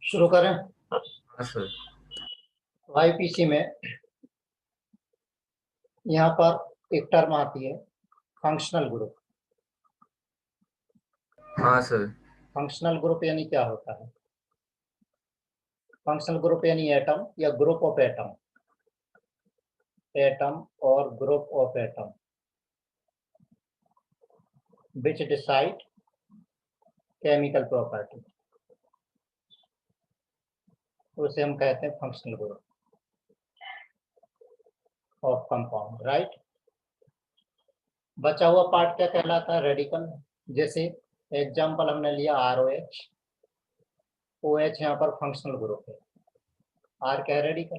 शुरू करें। हाँ सर। तो आईपीसी में यहाँ पर एक टर्म आती है फंक्शनल ग्रुप। हाँ सर। फंक्शनल ग्रुप यानी क्या होता है? फंक्शनल ग्रुप यानी एटम या ग्रुप ऑफ एटम, एटम और group of atom which decide chemical property, उसे हम कहते हैं functional group of compound. Right. बचा हुआ पार्ट क्या कहलाता है? रेडिकल। जैसे एग्जांपल हमने लिया ROH, OH यहाँ पर फंक्शनल ग्रुप है, R क्या है? रेडिकल।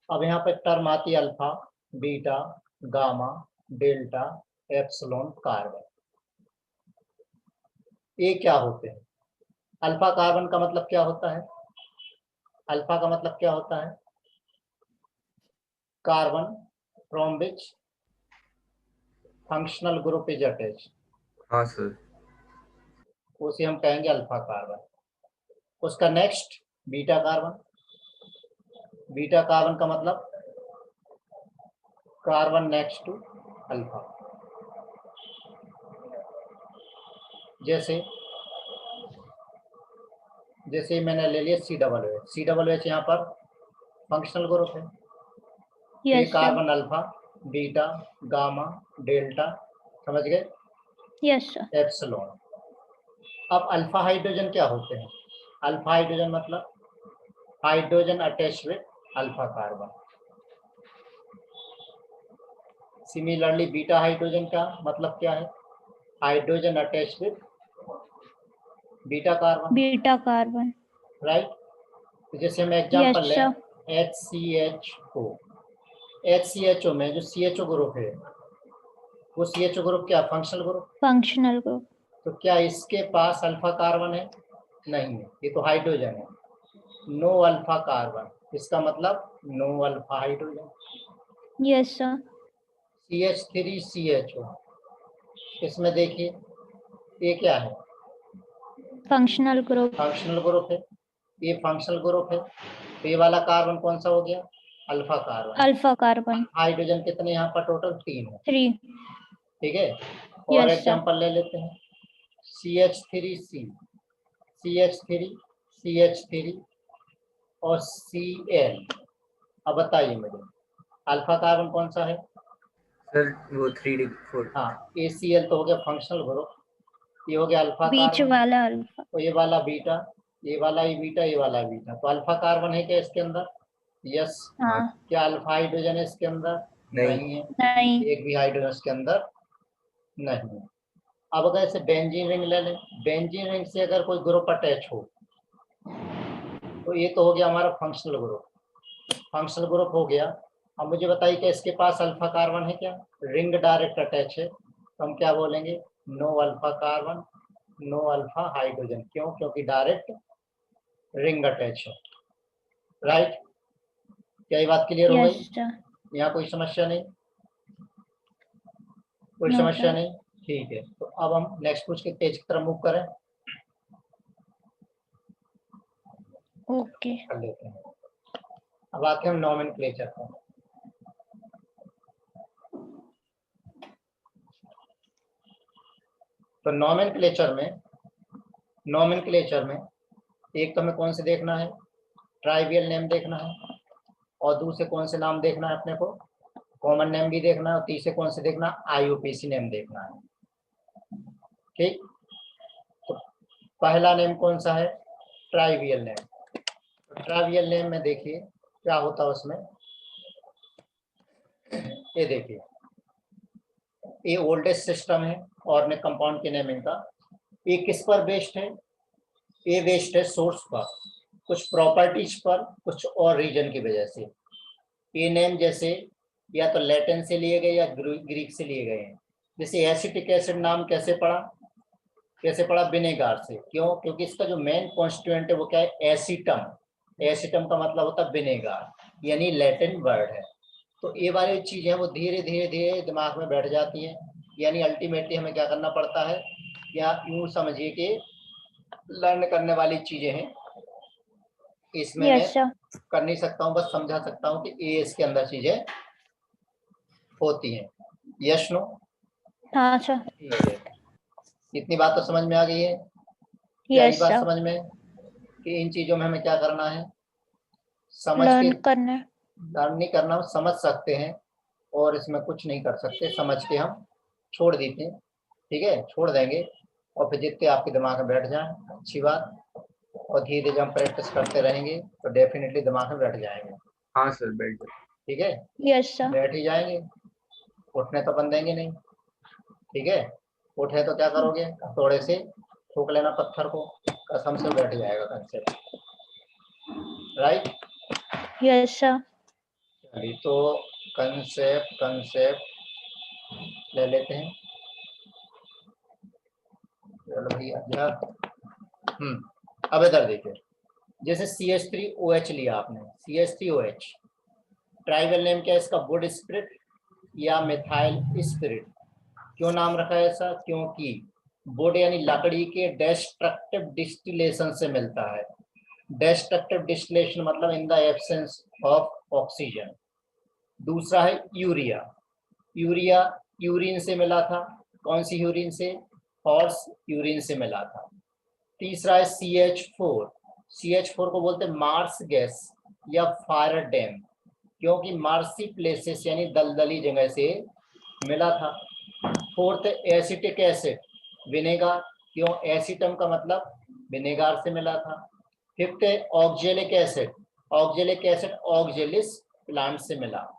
अब यहाँ पर टर्म आती है alpha, beta, gamma, delta, epsilon, carbon. ये क्या होते हैं? अल्फा कार्बन का मतलब क्या होता है? अल्फा का मतलब क्या होता है? Carbon from which functional group is attached, हाँ सर। उसे हम कहेंगे अल्फा कार्बन। उसका next beta carbon. Beta carbon का मतलब कार्बन नेक्स्ट टू अल्फा। जैसे जैसे मैंने ले लिया COOH। COOH यहाँ पर फंक्शनल ग्रुप है। ये yes sir. Carbon alpha, beta, gamma, delta, समझ गए? Yes sir. एप्सिलॉन। अब अल्फा हाइड्रोजन क्या होते हैं? अल्फा हाइड्रोजन मतलब hydrogen attach with alpha carbon. Similarly beta hydrogen का मतलब क्या है? Hydrogen attach with beta carbon. Beta carbon. Right. तो जैसे हम यस एग्जांपल लें सर। HCHO। HCHO में जो CHO ग्रुप है वो CHO ग्रुप क्या? Functional group. Functional group. तो क्या इसके पास अल्फा कार्बन है? नहीं है, ये तो हाइड्रोजन है। नो अल्फा कार्बन, इसका मतलब no alpha hydrogen. Yes sir. CH3CHO, इसमें देखिए ये क्या है? Functional group. फंक्शनल ग्रुप है। ये फंक्शनल ग्रुप है। तो ये वाला कार्बन कौन सा हो गया? Alpha carbon. Alpha carbon. Hydrogen कितने यहाँ पर? टोटल 3 है। 3। ठीक है। और यस सर। एग्जांपल ले लेते हैं CH3C, CH3, CH3 और Cl। अब बताइए मुझे अल्फा कार्बन कौन सा है? सर वो 3D4। हाँ, ACl तो हो गया फंक्शनल ग्रुप। ये हो गया अल्फा बीच कार्बन। वाला अल्फा। तो ये वाला बीटा, ये वाला ही बीटा, ये वाला बीटा। तो अल्फा कार्बन है क्या इसके अंदर? यस। हाँ। क्या अल्फा हाइड्रोजन है इसके अंदर? नहीं। नहीं है, नहीं। एक भी हाइड्रोजन इसके अंदर नहीं है। अब अगर इसे बेंजीन रिंग ले लें, बेंजीन रिंग से अगर कोई ग्रुप अटैच हो तो ये तो हो गया हमारा फंक्शनल ग्रुप। फंक्शनल ग्रुप हो गया। अब मुझे बताइए कि इसके पास अल्फा कार्बन है क्या? रिंग डायरेक्ट अटैच है, तो हम क्या बोलेंगे? No alpha carbon, no alpha hydrogen. क्यों? क्योंकि डायरेक्ट रिंग अटैच है। राइट। क्या ये बात क्लियर हो यस गई? सर। यहाँ कोई समस्या नहीं? कोई नो समस्या सर। नहीं? ठीक है। तो अब हम नेक्स्ट पूछ के पेज की तरफ मूव करें, ओके। कर लेते हैं। अब आते हैं हम नॉमेनक्लेचर पर। तो नॉमेनक्लेचर में एक तो हमें कौन से देखना है? ट्राइवियल नेम देखना है, और दूसरे कौन से नाम देखना है अपने को? कॉमन नेम भी देखना है, और तीसरे कौन से देखना? IUPAC नेम देखना है। ठीक। तो पहला नेम कौन सा है? Trivial name. तो ट्राइवियल नेम में देखिए क्या होता है उसमें। ये देखिए, ये ओल्डेस्ट सिस्टम है ऑर्गेनिक कंपाउंड के नेमिंग का। ये किस पर बेस्ड है? ये बेस्ड है सोर्स पर, कुछ प्रॉपर्टीज पर, कुछ और रीजन की वजह से। ये नेम जैसे या तो लैटिन से लिए गए या ग्रीक से लिए गए हैं। जैसे एसिटिक एसिड नाम कैसे पड़ा? कैसे पड़ा? विनेगार से। क्यों? क्योंकि इसका जो मेन कॉन्स्टिट्यूएंट है वो क्या है? एसिटम। एसिटम का मतलब होता है विनेगार, यानी लैटिन वर्ड है। तो ये वाली चीजें वो धीरे धीरे धीरे दिमाग में बैठ जाती हैं, यानी अल्टीमेटली हमें क्या करना पड़ता है, या यूं समझिए कि लर्न करने वाली चीजें हैं, इसमें यस मैं सर। कर नहीं सकता हूँ, बस समझा सकता हूँ कि ये इसके अंदर चीजें होती हैं। Yes no? हाँ सर। ठीक है, इतनी बात तो समझ में आ गई है। क्या ये यस बात सर। समझ में कि इन चीजों में हमें क्या करना है, समझ के, लर्न करना है। लर्न नहीं करना, समझ सकते हैं और इसमें कुछ नहीं कर सकते, समझ के हम छोड़ देते हैं। ठीक है, छोड़ देंगे और फिर जितने आपके दिमाग में बैठ जाए अच्छी बात, और धीरे धीरे हम प्रैक्टिस करते रहेंगे तो डेफिनेटली दिमाग में बैठ जाएंगे। हाँ सर, बैठ गया। ठीक है, यस सर। बैठ ही जाएंगे, उठने तो बन देंगे नहीं। ठीक है, उठे तो क्या करोगे, थोड़े से ठोक लेना पत्थर को, कसम से बैठ जाएगा कंसेप्ट। Right, yes sir. चलिए तो कंसेप्ट कंसेप्ट ले लेते हैं। चलो भैया जा। अब इधर देखिए, जैसे CH3OH लिया आपने, CH3OH, ट्राइबल नेम क्या है इसका, वुड स्पिरिट या मिथाइल स्पिरिट। क्यों नाम रखा है ऐसा, क्योंकि वुड यानी लकड़ी के डेस्ट्रक्टिव डिस्टिलेशन से मिलता है। डेस्ट्रक्टिव डिस्टिलेशन मतलब in the absence of oxygen. दूसरा है यूरिया, यूरिया यूरिन से मिला था, कौन सी यूरिन से, हॉर्स यूरिन से मिला था। तीसरा है CH4, CH4 को बोलते हैं मार्स गैस या फायर डैम, क्योंकि मार्सी प्लेसेस यानी दलदली जगह से मिला था। फोर्थ है एसिटिक एसिड, विनेगर, क्यों, एसिटम का मतलब विनेगार से मिला था। फिफ्थ है oxalic acid, oxalic acid oxalis plant से मिला।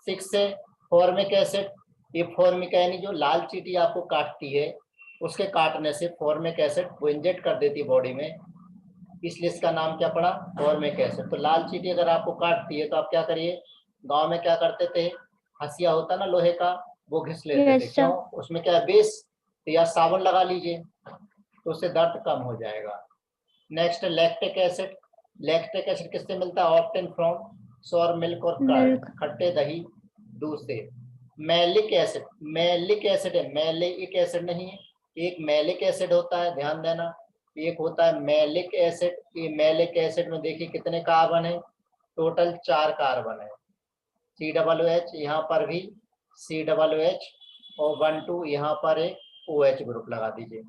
सिक्स है फॉर्मिक एसिड, ये फॉर्मिक यानी जो लाल चींटी आपको काटती है उसके काटने से फॉर्मिक एसिड वो इंजेक्ट कर देती है बॉडी में, इसलिए इसका नाम क्या पड़ा, फॉर्मिक एसिड। तो लाल चींटी अगर आपको काटती है तो आप क्या करिए, गांव में क्या करते थे, हसिया होता ना लोहे का, वो घिस लेते थे, यस क्यों, सर। उसमें क्या है बेस, तो या साबुन लगा लीजिए तो उससे दर्द कम हो जाएगा। Next lactic acid, lactic acid किससे मिलता है, ऑप्टेन फ्रॉम सोर मिल्क और कर्ड, मिल्क। खट्टे दही दूध से। मैलिक एसिड, मैलिक एसिड है, मैलिक एसिड नहीं है, एक मैलिक एसिड होता है, ध्यान देना, एक होता है मैलिक एसिड। ये मैलिक एसिड में देखिए कितने कार्बन है, टोटल 4 कार्बन है, COOH, यहाँ पर भी COOH और 1 2 यहाँ पर एक OH ग्रुप लगा दीजिए।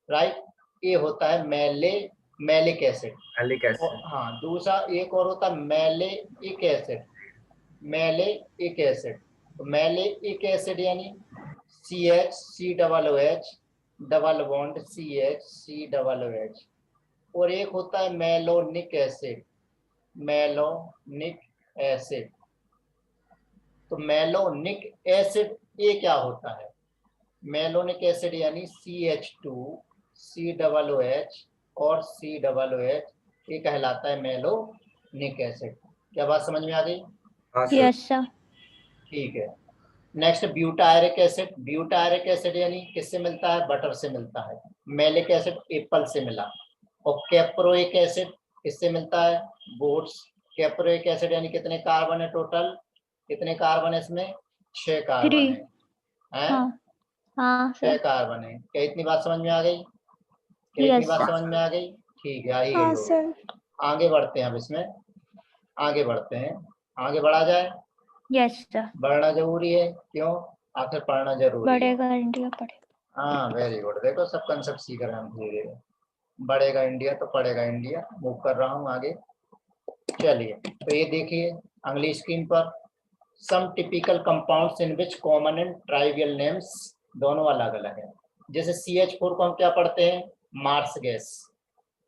राइट, ये होता है मैलिक एसिड। Malic acid. हाँ, दूसरा एक और होता है मैलेइक एसिड, मैलेइक एसिड। तो मैलेइक एसिड यानी CH, डबल बॉन्ड CH। और एक होता है मेलोनिक एसिड, मेलोनिक एसिड। तो मेलोनिक एसिड ये क्या होता है, मेलोनिक एसिड यानी CH2, COOH और COOH, ये कहलाता है मेलोनिक एसिड। क्या बात समझ में आ गई? हाँ सर। Yes sir. ठीक है, next butyric acid, butyric acid यानी किससे मिलता है, बटर से मिलता है। मैलिक एसिड एप्पल से मिला। और कैप्रोइक एसिड किससे मिलता है, बोट्स। कैप्रोइक एसिड यानी कितने कार्बन है टोटल, कितने कार्बन है इसमें, 6 3। कार्बन है, हाँ हाँ 6 सर। कार्बन है। क्या इतनी बात समझ में आ गई, क्या इतनी यस बात सर। समझ में आ गई? ठीक है, आ ही गई हाँ होगी। सर। आगे बढ़ते हैं, अब इसमें आगे बढ़ते हैं, आगे बढ़ा जाए। Yes sir. बढ़ना जरूरी है, क्यों, आखिर पढ़ना जरूरी है। बढ़ेगा इंडिया पढ़ेगा। हाँ वेरी गुड, देखो सब कंसेप्ट सीख रहे हैं हम धीरे धीरे। बढ़ेगा इंडिया तो पढ़ेगा इंडिया, मूव कर रहा हूँ आगे। चलिए तो ये देखिए अगली स्क्रीन पर, some typical compounds in which common and trivial names, दोनों अलग अलग है। जैसे CH4 को हम क्या पढ़ते हैं, मार्स गैस,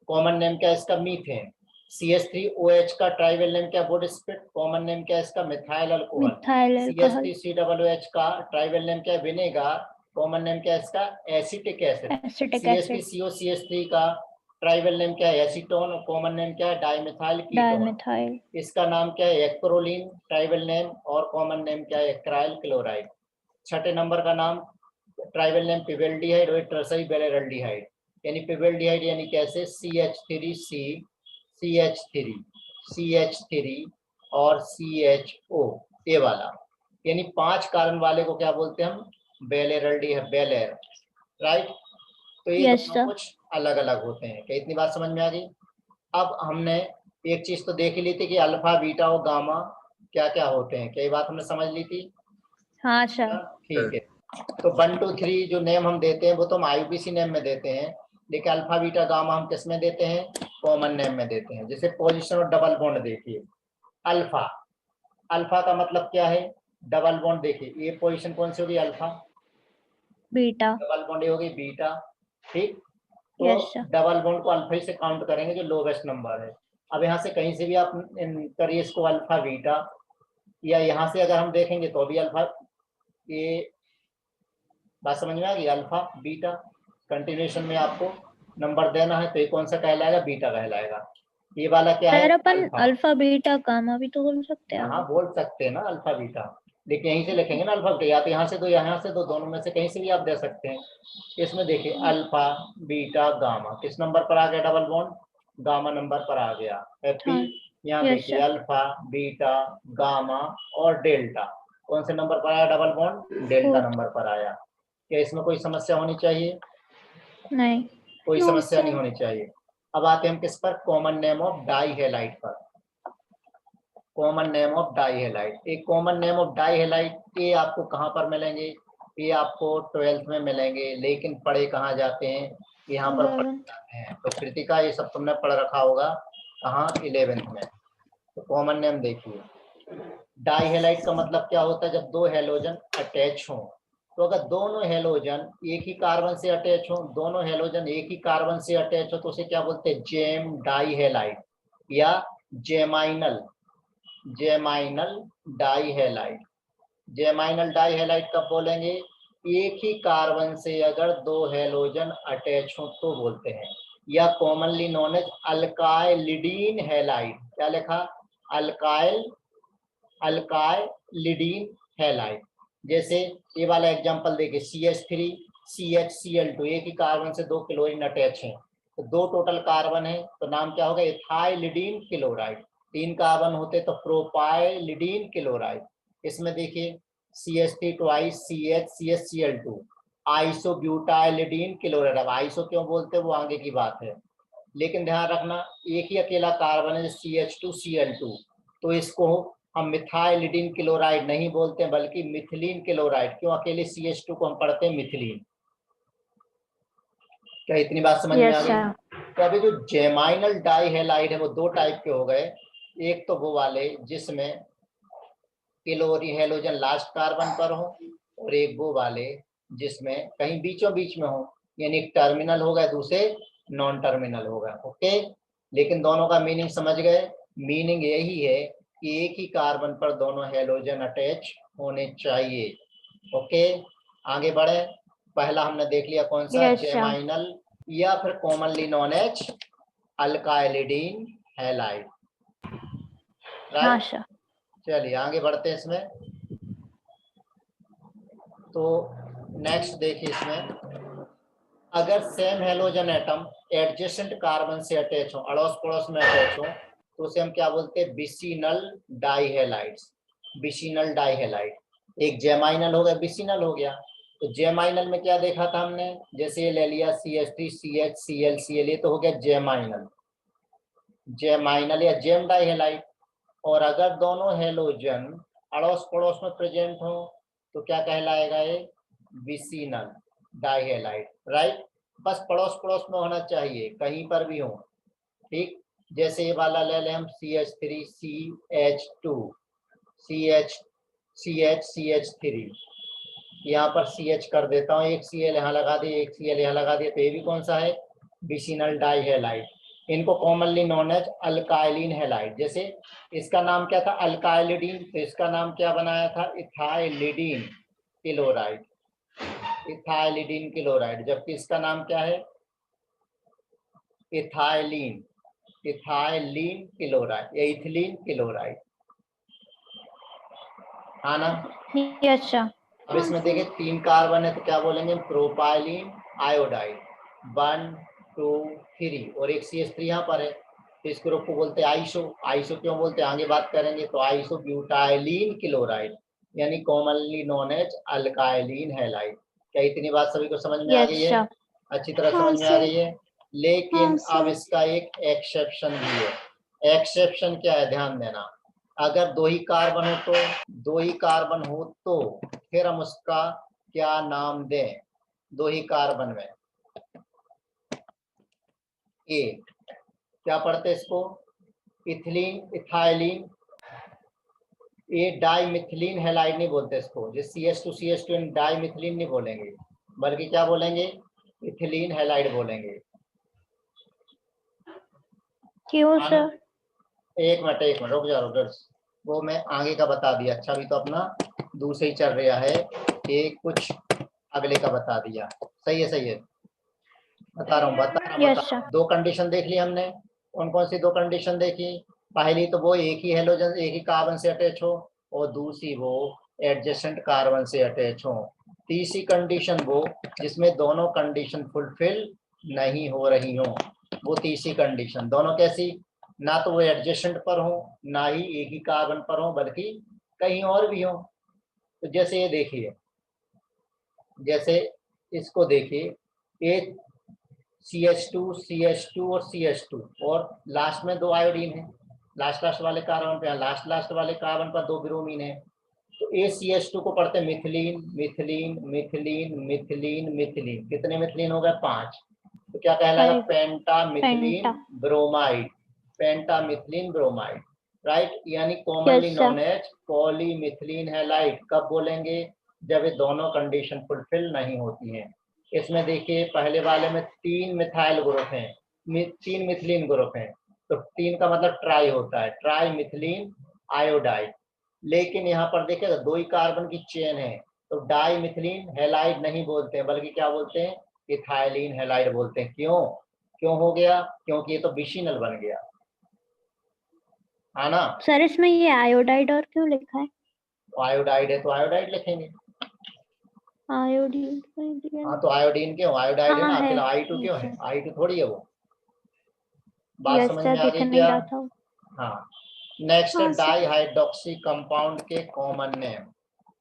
कॉमन नेम क्या है इसका, मीथेन। CH3OH का ट्राइवियल नेम क्या, वुड स्पिरिट, कॉमन नेम क्या है इसका, methyl alcohol. Methyl alcohol. CH3COOH का ट्राइवियल नेम क्या है, विनेगर, कॉमन नेम क्या है इसका, acetic acid. Acetic acid. CH3COCH3 का ट्राइवियल नेम क्या है, एसीटोन, कॉमन नेम क्या है, डाइमिथाइल कीटोन। डाइमिथाइल। इसका नाम क्या है, एक्रोलीन, ट्राइबल नेम, और कॉमन नेम क्या है, एक्राइल क्लोराइड। छठे नंबर का नाम ट्राइबल नेम पिबेल्डिहाइड और टर्सरी बेलेरल्डिहाइड, यानी पिबेल्डिहाइड यानी कैसे, CH3C, CH3 और CHO, ये वाला, यानी 5 कार्बन वाले को क्या बोलते हैं हम, बेलेरल्डिहाइड, बेलेर। राइट, तो ये यस दोनों सर। कुछ अलग अलग होते हैं। क्या इतनी बात समझ में आ गई? अब हमने एक चीज तो देख ही ली थी कि अल्फा बीटा और गामा क्या क्या होते हैं, क्या ये बात हमने समझ ली थी? हाँ सर। ठीक है। तो 1 2 3 जो नेम हम देते हैं वो तो हम IUPAC नेम में देते हैं, लेकिन अल्फा बीटा गामा हम किस में देते हैं? कॉमन नेम में देते हैं। जैसे पोजीशन और डबल बॉन्ड देखिए, अल्फा, अल्फा का मतलब क्या है? Double bond. देखिए ये पोजीशन कौन सी होगी? अल्फा। बीटा। डबल बॉन्ड ये होगी बीटा। ठीक, तो यस सर। डबल बॉन्ड को अल्फा से काउंट करेंगे जो लोवेस्ट नंबर है। अब यहाँ से कहीं से भी आप करिए इसको अल्फा बीटा, या यहाँ से अगर हम देखेंगे तो भी अल्फा, ये बात समझ में आ गई? अल्फा बीटा कंटिन्यूएशन में आपको नंबर देना है, तो ये कौन सा कहलाएगा? बीटा कहलाएगा। ये वाला क्या है? सर अपन अल्फा। अल्फा बीटा गामा भी तो बोल सकते हैं हाँ आगे। बोल सकते हैं ना अल्फा बीटा, लेकिन यहीं से लिखेंगे ना अल्फा बीटा, या तो यहाँ से दो यहाँ से दो, दोनों में से कहीं से भी आप दे सकते हैं। इसमें देखिए अल्फा बीटा गामा किस नंबर पर आ गया? डबल बॉन्ड गामा नंबर पर आ गया। हैप्पी। हाँ। यहाँ यस देखिए सर। अल्फा बीटा गामा और डेल्टा कौन से नंबर पर आया? Double bond delta fourth. Number पर आया। क्या इसमें कोई समस्या होनी चाहिए? नहीं। कोई नो समस्या नहीं सर। होनी चाहिए। अब आते हैं हम किस पर? Common name of dihalide पर। Common name of dihalide, एक common name of dihalide ये आपको कहाँ पर मिलेंगे? ये आपको 12th में मिलेंगे, लेकिन पढ़े कहाँ जाते हैं? यहाँ पर पढ़े 11th। जाते हैं। तो कृतिका ये सब तुमने पढ़ रखा होगा कहाँ? 11th में। तो कॉमन नेम देखिए, डाई हैलाइड का मतलब क्या होता है? जब दो हेलोजन अटैच हों, तो अगर दोनों हेलोजन एक ही कार्बन से अटैच हो, दोनों हेलोजन एक ही कार्बन से अटैच हो, तो उसे क्या बोलते हैं? जेम डाई हैलाइड या जेमाइनल, जेमाइनल डाई हैलाइड। जेमाइनल डाई हैलाइड कब बोलेंगे? एक ही कार्बन से अगर दो हेलोजन अटैच हो तो बोलते हैं। या कॉमनली नोन एज अल्काइलिडीन हैलाइड। क्या लिखा? अल्काइलिडीन हैलाइड। जैसे ये वाला एग्जांपल देखिए, CH3 CHCl2, एक ही कार्बन से दो क्लोरीन अटैच हैं, तो दो टोटल कार्बन है, तो नाम क्या होगा? Ethylidene chloride. तीन कार्बन होते तो प्रोपाइलिडीन क्लोराइड। इसमें देखिए CH3 twice CH CHCl2 isobutylidene chloride. अब आइसो क्यों बोलते हैं वो आगे की बात है, लेकिन ध्यान रखना एक ही अकेला कार्बन है CH2Cl2, तो इसको हम मिथाइलिडीन क्लोराइड नहीं बोलते हैं बल्कि मिथिलीन क्लोराइड। क्यों? अकेले CH2 को हम पढ़ते हैं मिथिलीन। क्या इतनी बात समझ में आ यस गई? सर। तो अभी जो जेमाइनल डाई हैलाइड है वो दो टाइप के हो गए। एक तो वो वाले जिसमें क्लोरीन हेलोजन लास्ट कार्बन पर हो, और एक वो वाले जिसमें कहीं बीचों बीच में हो, यानी एक टर्मिनल हो गए, दूसरे नॉन टर्मिनल हो गए। ओके, लेकिन दोनों का मीनिंग समझ गए? मीनिंग यही है कि एक ही कार्बन पर दोनों हेलोजन अटैच होने चाहिए। ओके, आगे बढ़े। पहला हमने देख लिया कौन सा? Yes sir. जेमाइनल या फिर कॉमनली नोन एज अल्काइलिडीन हैलाइड। हाँ राइट, सर। चलिए आगे बढ़ते हैं इसमें। तो नेक्स्ट देखिए, इसमें अगर same halogen atom adjacent carbon से अटैच हो, अड़ोस पड़ोस में अटैच हो, तो उसे हम क्या बोलते हैं? बिसिनल डाइहेलाइड्स। बिसिनल डाइहेलाइड। एक जेमाइनल हो गया, बिसिनल हो गया। तो जेमाइनल में क्या देखा था हमने? जैसे ये ले लिया CH3 CH Cl Cl, ये तो हो गया जेमाइनल, जेमाइनल या जेम डाइहेलाइड। और अगर दोनों हेलोजन अड़ोस पड़ोस में प्रेजेंट हो तो क्या कहलाएगा? ये विसिनल डाइहेलाइड। राइट, बस पड़ोस पड़ोस में होना चाहिए, कहीं पर भी हो। ठीक, जैसे ये वाला ले लें हम CH3 CH2 CH3, यहाँ पर CH कर देता हूँ, एक Cl यहाँ लगा दिए, एक Cl यहाँ लगा दिए, तो ये भी कौन सा है? Vicinal dihalide. इनको कॉमनली नोन एज अल्काइलिन हैलाइड। जैसे इसका नाम क्या था? अल्काइलिडीन, तो इसका नाम क्या बनाया था? Ethylidene chloride. इथाइलिडीन क्लोराइड, जबकि इसका नाम क्या है? इथाइलिन, इथाइलिन क्लोराइड या इथिलीन क्लोराइड। हाँ ना? Yes sir. अब इसमें देखिए तीन कार्बन है तो क्या बोलेंगे? प्रोपाइलिन आयोडाइड 1 2 3, और एक CH3 यहाँ पर है, तो इस ग्रुप को बोलते हैं आइसो। आइसो क्यों बोलते हैं आगे बात करेंगे। तो आइसो ब्यूटाइलिन क्लोराइड, यानी कॉमनली नोन एज अल्काइलिन हैलाइड। क्या इतनी बात सभी को समझ में आ गई यस है? सर। अच्छी तरह हाँ समझ में आ सर। गई है। लेकिन हाँ अब सर। इसका एक एक्सेप्शन भी है। एक्सेप्शन क्या है ध्यान देना, अगर दो ही कार्बन हो तो फिर हम उसका क्या नाम दें, दो ही कार्बन में। ए क्या पढ़ते इसको, इथिलीन, इथाइलिन। ये डाइमिथिलीन हैलाइड नहीं बोलते इसको, जिस CH2 डाइमिथिलीन नहीं बोलेंगे, बल्कि क्या बोलेंगे, इथिलीन हैलाइड बोलेंगे। क्यों हाँ, सर? एक मिनट रुक जा, वो मैं आगे का बता दिया। अच्छा, अभी तो अपना दूसरे ही चल रहा है, एक कुछ अगले का बता दिया। सही है, बता रहा हूँ। Yes sir. दो कंडीशन देख ली हमने। कौन कौन सी दो कंडीशन देखी, पहली तो वो एक ही हेलोजन एक ही कार्बन से अटैच हो, और दूसरी वो एडजेसेंट कार्बन से अटैच हो। तीसरी कंडीशन वो जिसमें दोनों कंडीशन फुलफिल नहीं हो रही हो, वो तीसरी कंडीशन। दोनों कैसी, ना तो वो एडजेसेंट पर हो, ना ही एक ही कार्बन पर हो, बल्कि कहीं और भी हो। तो जैसे ये देखिए, जैसे इसको देखिए, एक CH2 और CH2 और लास्ट में दो आयोडीन है, लास्ट वाले कार्बन पे, लास्ट वाले कार्बन पर दो ब्रोमीन है। तो ए CH2 को पढ़ते methylene methylene methylene methylene methylene, कितने मिथिलीन हो गए, 5। तो क्या कहलाएगा, 5 pentamethylene penta. Bromide, pentamethylene bromide, right. यानी commonly yes known sir. As polymethylene halide. कब बोलेंगे, जब ये दोनों कंडीशन फुलफिल नहीं होती हैं। इसमें देखिए पहले वाले में 3 मिथाइल ग्रुप हैं, 3 मिथिलीन ग्रुप हैं, तो 3 का मतलब ट्राई होता है, ट्राई मिथिलीन आयोडाइड। लेकिन यहाँ पर देखिएगा दो ही कार्बन की चेन है, तो डाई मिथिलीन हैलाइड नहीं बोलते हैं, बल्कि क्या बोलते हैं, इथाइलिन हैलाइड बोलते हैं। क्यों हो गया, क्योंकि ये तो विशिनल बन गया है ना। सर इसमें ये आयोडाइड और क्यों लिखा है? तो आयोडाइड है तो आयोडाइड लिखेंगे। आयोडीन। हाँ, तो आयोडीन क्यों, आयोडाइड है हाँ ना, है। अकेला I2 क्यों है, I2 थोड़ी है वो। बात यस समझ सर, में आ दिख गई नहीं क्या। रहा था। हाँ, नेक्स्ट हाँ सर। डाइहाइड्रोक्सी कंपाउंड के common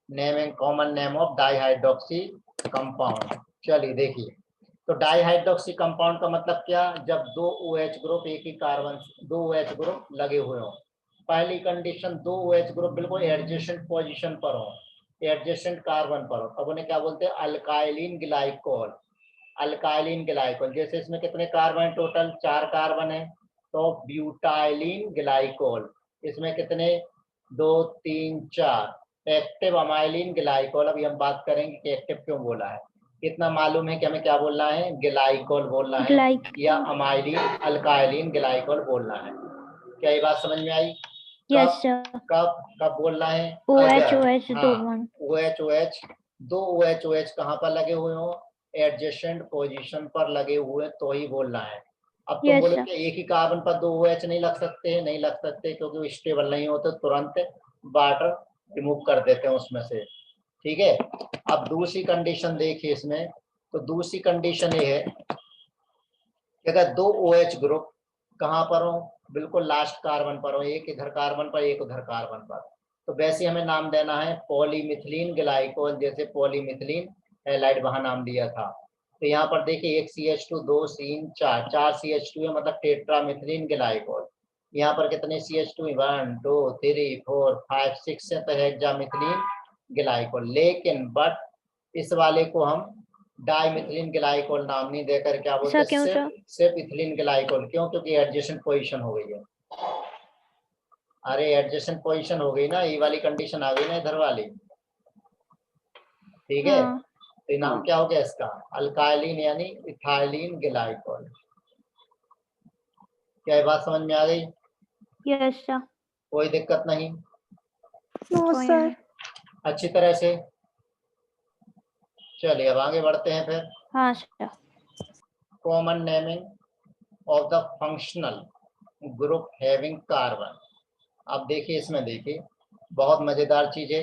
name common name of dihydroxy compound. चलिए देखिए, तो डाइहाइड्रोक्सी कंपाउंड का मतलब क्या, जब दो OH ग्रुप एक ही कार्बन, दो OH ग्रुप लगे हुए हो। पहली कंडीशन, दो OH ग्रुप बिल्कुल एडजेसेंट पोजीशन पर हो, एडजेसेंट कार्बन पर हो, तब उन्हें क्या बोलते हैं, अल्काइलिन ग्लाइकोल। अल्काइलिन ग्लाइकोल, जैसे इसमें कितने कार्बन, टोटल 4 कार्बन है, तो ब्यूटाइलिन ग्लाइकोल। इसमें कितने, 2 3 4 एक्टिव अमाइलिन ग्लाइकोल। अभी हम बात करेंगे कि एक्टिव क्यों बोला है। कितना मालूम है कि हमें क्या बोलना है, ग्लाइकोल बोलना है ग्लाइक। या अमाइलिन अल्काइलिन ग्लाइकोल बोलना है। क्या ये बात समझ में आई। यस कब सर। कब कब बोलना है, OH अगर, OH हाँ, 2 1। OH दो OH कहाँ पर लगे हुए हो, एडजेसेंट पोजीशन पर लगे हुए, तो ही बोलना है। अब तुम यस बोलो सर। कि एक ही कार्बन पर दो OH नहीं लग सकते, नहीं लग सकते, क्योंकि वो स्टेबल नहीं होते, तुरंत वाटर रिमूव कर देते हैं उसमें से। ठीक है, अब दूसरी कंडीशन देखिए इसमें, तो दूसरी कंडीशन ये है कि अगर दो OH ग्रुप कहाँ पर हो, बिल्कुल लास्ट कार्बन पर हो, एक इधर कार्बन पर एक उधर कार्बन पर, तो वैसे हमें नाम देना है पॉलीमिथिलीन ग्लाइकोल, जैसे पॉलीमिथिलीन हैलाइड वहां नाम दिया था। तो यहाँ पर देखिए, एक CH2 2 3 4 4 CH2 है, मतलब टेट्रामिथिलीन ग्लाइकोल। यहाँ पर कितने CH2, 1 2 3 4 5 6 है, तो हेक्सामिथिलीन ग्लाइकोल। लेकिन बट इस वाले को हम डाइमिथिलीन ग्लाइकोल नाम नहीं देकर क्या बोलते ऐसा हैं, क्यों सर? सिर्फ इथिलीन ग्लाइकोल। क्यों, क्योंकि एडजेसेंट पोजीशन हो गई है। अरे एडजेसेंट पोजीशन हो गई ना, ये वाली कंडीशन आ गई ना इधर वाली, ठीक है। हाँ। तो ये नाम क्या हो गया इसका, अल्काइलिन यानी इथाइलिन ग्लाइकोल। क्या ये बात समझ में आ गई, यस सर। कोई दिक्कत नहीं, नो कोई सर। नहीं। अच्छी तरह से। चलिए अब आगे बढ़ते हैं फिर। हाँ sir. Common naming of the functional group having carbon. अब देखिए, इसमें देखिए बहुत मजेदार चीज है।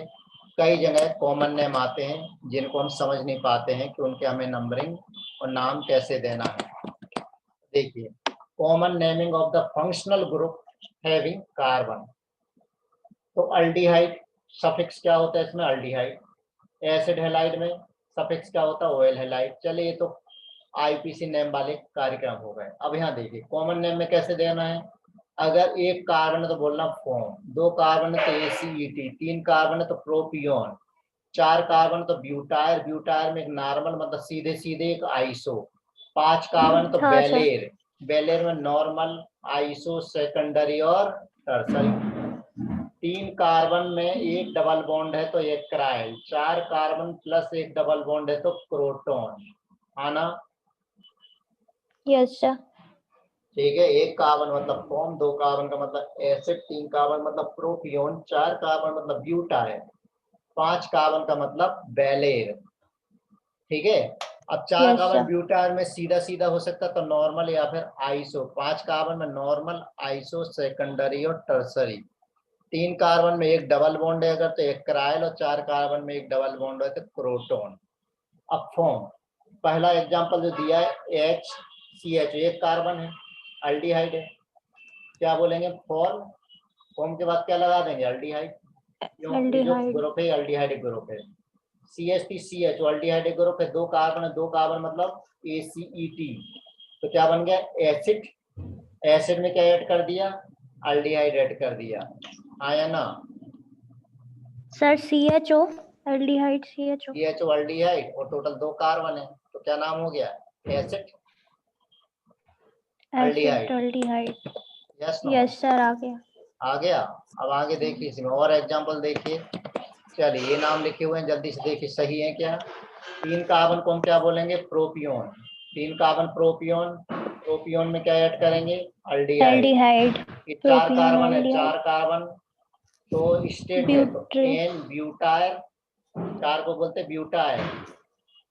कई जगह कॉमन नेम आते हैं जिनको हम समझ नहीं पाते हैं कि उनके हमें नंबरिंग और नाम कैसे देना है। देखिए, common naming of the functional group having carbon. तो अल्डिहाइड सफिक्स क्या होता है इसमें, अल्डिहाइड। एसिड हैलाइड में सफिक्स क्या होता है, ओएल हैलाइड। चलिए, ये तो IPC नेम वाले कार्यक्रम हो गए। अब यहाँ देखिए कॉमन नेम में कैसे देना है, अगर एक कार्बन है तो बोलना फॉर्म, 2 कार्बन है तो ACET, 3 कार्बन है तो प्रोपियोन, 4 कार्बन है तो ब्यूटायर, ब्यूटायर में एक नॉर्मल मतलब सीधे सीधे एक आइसो, 5 कार्बन तो हाँ, सर। बेलेर, बेलेर में नॉर्मल, आइसो, सेकेंडरी और टर्सरी। 3 कार्बन में एक डबल बॉन्ड है तो एक क्राइल, 4 कार्बन प्लस एक डबल बॉन्ड है तो प्रोटॉन, आना। Yes sir. ठीक है, एक कार्बन मतलब फॉर्म, 2 कार्बन का मतलब एसिड, 3 कार्बन मतलब प्रोपियोन, 4 कार्बन मतलब ब्यूटायर, 5 कार्बन का मतलब बेलेर। ठीक है, अब 4 Yes, कार्बन sir. ब्यूटायर में सीधा सीधा हो सकता है तो नॉर्मल या फिर आइसो, 5 कार्बन में नॉर्मल, आइसो, सेकेंडरी और टर्सरी। 3 कार्बन में एक डबल बॉन्ड है अगर तो एक क्राइल, और 4 कार्बन में एक डबल बॉन्ड है तो प्रोटॉन। अब फॉर्म, पहला एग्जांपल जो दिया है HCH, एक कार्बन है, अल्डिहाइड है, क्या बोलेंगे फॉर्म, फॉर्म के बाद क्या लगा देंगे अल्डिहाइड, क्योंकि जो Aldehyde. ग्रुप है अल्डिहाइड ग्रुप है। CH3CH अल्डिहाइड ग्रुप है, 2 कार्बन है, 2 कार्बन मतलब ACET, तो क्या बन गया एसिड, एसिड में क्या ऐड कर दिया, अल्डिहाइड ऐड कर दिया, आया ना। Sir, CHO. Aldehyde CHO. CHO aldehyde और टोटल 2 कार्बन है तो क्या नाम हो गया acid Acid aldehyde. aldehyde. Yes no, Yes, sir. आ गया. आ गया। अब आगे देखिए, इसमें और एग्जांपल देखिए। चलिए ये नाम लिखे हुए हैं, जल्दी से देखिए सही है क्या। 3 कार्बन को हम क्या बोलेंगे प्रोपियोन, 3 कार्बन प्रोपियोन, प्रोपियोन में क्या ऐड करेंगे अल्डिहाइड। Aldehyde. ये 4 Propion कार्बन है, aldehyde. 4 कार्बन तो स्टेट है तो Butyrate. एन ब्यूटायर, 4 को बोलते हैं ब्यूटायर,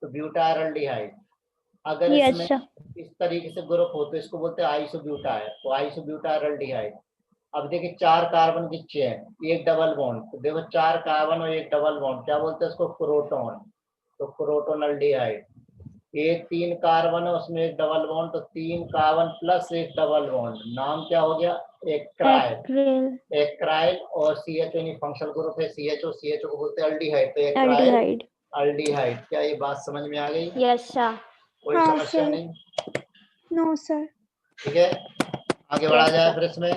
तो ब्यूटायर अल्डिहाइड। अगर Yes, इसमें sir. इस तरीके से ग्रुप हो तो इसको बोलते हैं आइसोब्यूटायर, तो आइसोब्यूटायर अल्डिहाइड। अब देखिए 4 कार्बन की चेन, एक डबल बॉन्ड, तो देखो 4 कार्बन और एक डबल बॉन्ड, क्या बोलते हैं इसको प्रोटॉन, तो प्रोटॉन अल्डिहाइड। एक 3 कार्बन है उसमें एक डबल बॉन्ड, तो 3 कार्बन प्लस एक डबल बॉन्ड, नाम क्या हो गया एक्राइल, Acryl. एक्राइल। और CHO यानी फंक्शनल ग्रुप है CHO, CHO को बोलते हैं अल्डिहाइड, तो एक्राइल Aldehyde. अल्डिहाइड। क्या ये बात समझ में आ गई, Yes, sir. कोई हाँ, समस्या sir. नहीं। No, sir. ठीक है, आगे बढ़ा Yes, जाए sir. फिर इसमें।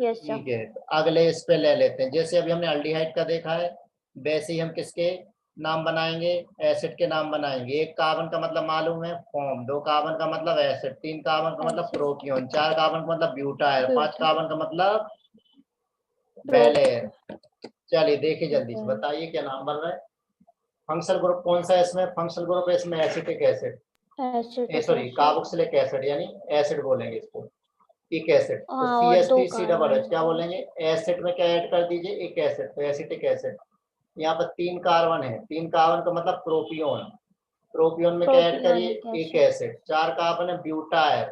Yes, sir. ठीक है, तो अगले इस पे ले लेते हैं, जैसे अभी हमने अल्डिहाइड का देखा है वैसे ही हम किसके नाम बनाएंगे, एसिड के नाम बनाएंगे। एक कार्बन का मतलब मालूम है फॉर्म, 2 कार्बन का मतलब एसिड, 3 कार्बन का मतलब Acid. प्रोपियोन, 4 कार्बन का मतलब ब्यूटायर, 5 Butyl. कार्बन का मतलब Pro. बेलेर। चलिए देखिए जल्दी से Butyl. बताइए क्या नाम बन रहा है। फंक्शनल ग्रुप कौन सा है इसमें, फंक्शनल ग्रुप है इसमें acetic acid, Acetic sorry acid. Carboxylic acid, यानी एसिड बोलेंगे इसको, एक एसिड। तो हाँ, और 2 CH3C डबल कार्बन. एच क्या बोलेंगे, एसिड में क्या ऐड कर दीजिए एक एसिड, तो एसिटिक एसिड। यहाँ पर 3 कार्बन है, 3 कार्बन का मतलब प्रोपियोन, प्रोपियोन में क्या ऐड करिए Propionic एक acid. एसिड। 4 कार्बन है ब्यूटायर,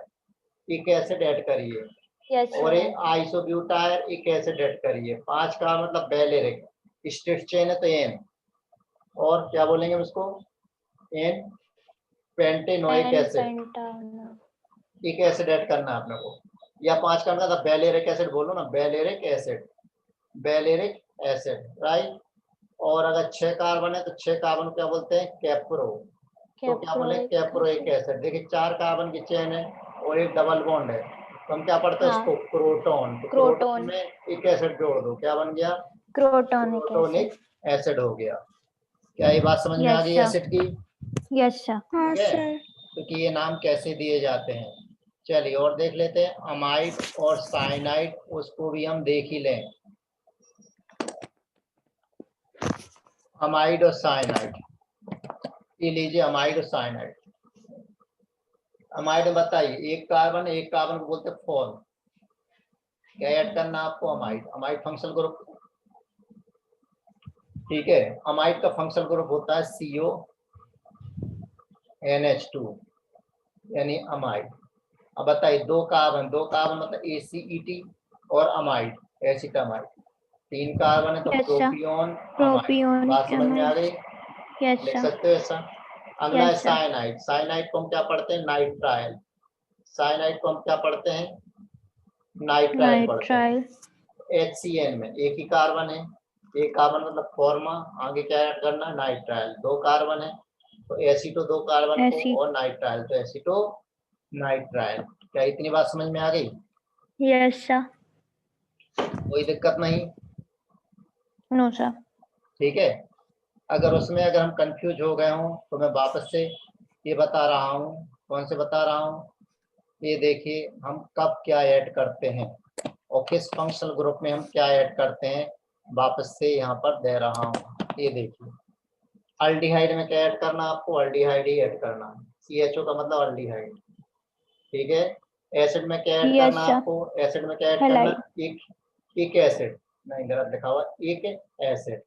एक एसिड ऐड करिए, Yes, और sir. एक आइसोब्यूटायर एक एसिड ऐड करिए। 5 का मतलब बेलेरिक, स्ट्रेट चेन है तो एन, और क्या बोलेंगे हम इसको एन पेंटेनोइक एसिड, N-pentanol. एक एसिड ऐड करना है अपने को। या 5 का मतलब बेलेरिक एसिड बोलो ना, बेलेरिक एसिड, बेलेरिक एसिड, राइट। और अगर 6 कार्बन है तो 6 कार्बन क्या बोलते हैं कैप्रो, तो क्या बोले Caproic कैप्रोइक acid. एसिड। देखिए 4 कार्बन की चेन है और एक डबल बॉन्ड है, तो हम क्या पढ़ते हैं हाँ. उसको क्रोटोन, तो क्रोटोन Croton. में एक एसिड जोड़ दो, क्या बन गया Crotonic acid. क्रोटोनिक एसिड हो गया। क्या ये बात समझ में आ Yes, गई sir. एसिड की, Yes, sir. हाँ, ठीक है, sir. क्योंकि ये नाम कैसे दिए जाते हैं। चलिए और देख लेते हैं अमाइड और साइनाइड, उसको भी हम देख ही लें। अमाइड और साइनाइड, ये लीजिए अमाइड और साइनाइड। अमाइड में बताइए एक कार्बन, एक कार्बन को बोलते हैं फॉर्म, क्या ऐड करना आपको अमाइड, अमाइड फंक्शनल ग्रुप, ठीक है। अमाइड का फंक्शनल ग्रुप होता है CONH2 यानी अमाइड। अब बताइए 2 कार्बन, 2 कार्बन मतलब ACET और अमाइड एसिटामाइड, 3 कार्बन है तो Yes, sir. प्रोपियोन अमाइड। Propionic बात समझ में आ amide. गई, Yes, लिख sir. सकते हो ऐसा। अगला है Yes, sir. साइनाइड, साइनाइड को हम क्या पढ़ते हैं नाइट्राइल, साइनाइड को हम क्या पढ़ते हैं नाइट्राइल पढ़ते हैं। Nitrile. HCN में एक ही कार्बन है, एक कार्बन मतलब फॉर्मा, आगे क्या ऐड करना है नाइट्राइल, 2 कार्बन है तो एसिटो 2 कार्बन को Acid. और नाइट्राइल, तो एसिटो नाइट्राइल। क्या इतनी बात समझ में आ गई, Yes, sir. कोई दिक्कत नहीं, नो सर। ठीक है। अगर हम कंफ्यूज हो गए हों तो मैं वापस से ये बता रहा हूँ, कौन से बता रहा हूँ, ये देखिए हम कब क्या ऐड करते हैं और किस फंक्शनल ग्रुप में हम क्या ऐड करते हैं, वापस से यहाँ पर दे रहा हूँ। ये देखिए अल्डिहाइड में क्या ऐड करना, आपको अल्डिहाइड ही ऐड करना है, CHO का मतलब अल्डिहाइड, ठीक है। एसिड में क्या ऐड यस करना है सर। आपको, एसिड में क्या ऐड करना, हेलाइड। एक एसिड, नहीं गलत लिखा हुआ, एक एसिड।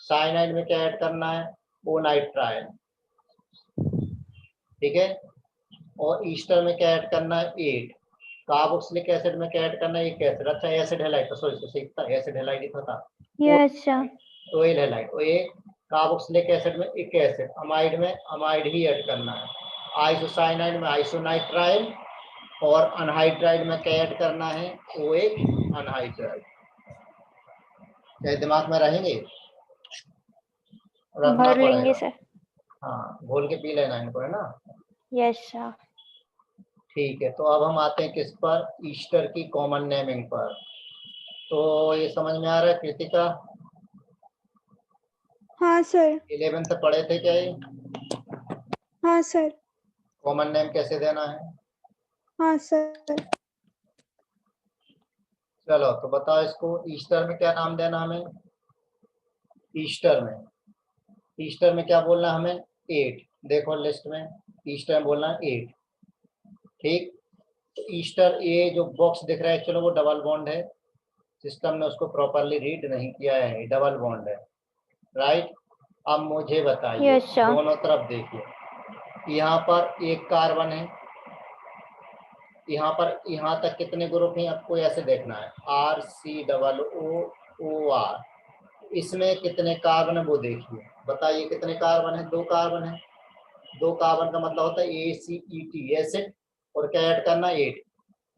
साइनाइड में क्या ऐड करना है, ओ नाइट्राइल, ठीक है। और ईस्टर में क्या ऐड करना है, 8। कार्बोक्सिलिक एसिड में क्या ऐड करना है, एक एसिड, अच्छा एसिड हेलाइड, सॉरी सीखता एसिड हेलाइड ही था, यस सर। Oil halide. और ये कार्बोक्सिलिक एसिड में एक एसिड, अमाइड में अमाइड ही ऐड करना है। आइसोसाइनाइड में आइसोनाइट्राइल और अनहाइड्राइड में क्या ऐड करना है, वो एक अनहाइड्राइड। क्या दिमाग में रहेंगे, रखना भर लेंगे पड़ेगा। सर। हाँ घोल के पी लेना इनको, है ना। Yes sir. ठीक है, तो अब हम आते हैं किस पर, ईस्टर की कॉमन नेमिंग पर। तो ये समझ में आ रहा है कृतिका, हाँ सर। 11th पढ़े थे क्या ये, हाँ सर। कॉमन नेम कैसे देना है। हाँ सर। चलो तो बताओ इसको, ईस्टर में क्या नाम देना हमें, ईस्टर में क्या बोलना है हमें, 8। देखो लिस्ट में ईस्टर में बोलना है 8, ठीक। तो ईस्टर ये जो बॉक्स दिख रहा है, चलो वो डबल बॉन्ड है, सिस्टम ने उसको प्रॉपरली रीड नहीं किया है, डबल बॉन्ड है, राइट। अब मुझे बताइए, यस सर। दोनों तरफ देखिए, यहाँ पर एक कार्बन है, यहाँ पर यहाँ तक कितने ग्रुप हैं आपको ऐसे देखना है, RCOOR, इसमें कितने कार्बन है वो देखिए, बताइए कितने कार्बन है, 2 कार्बन है। 2 कार्बन का मतलब होता है ACET एसिड, और क्या ऐड करना 8,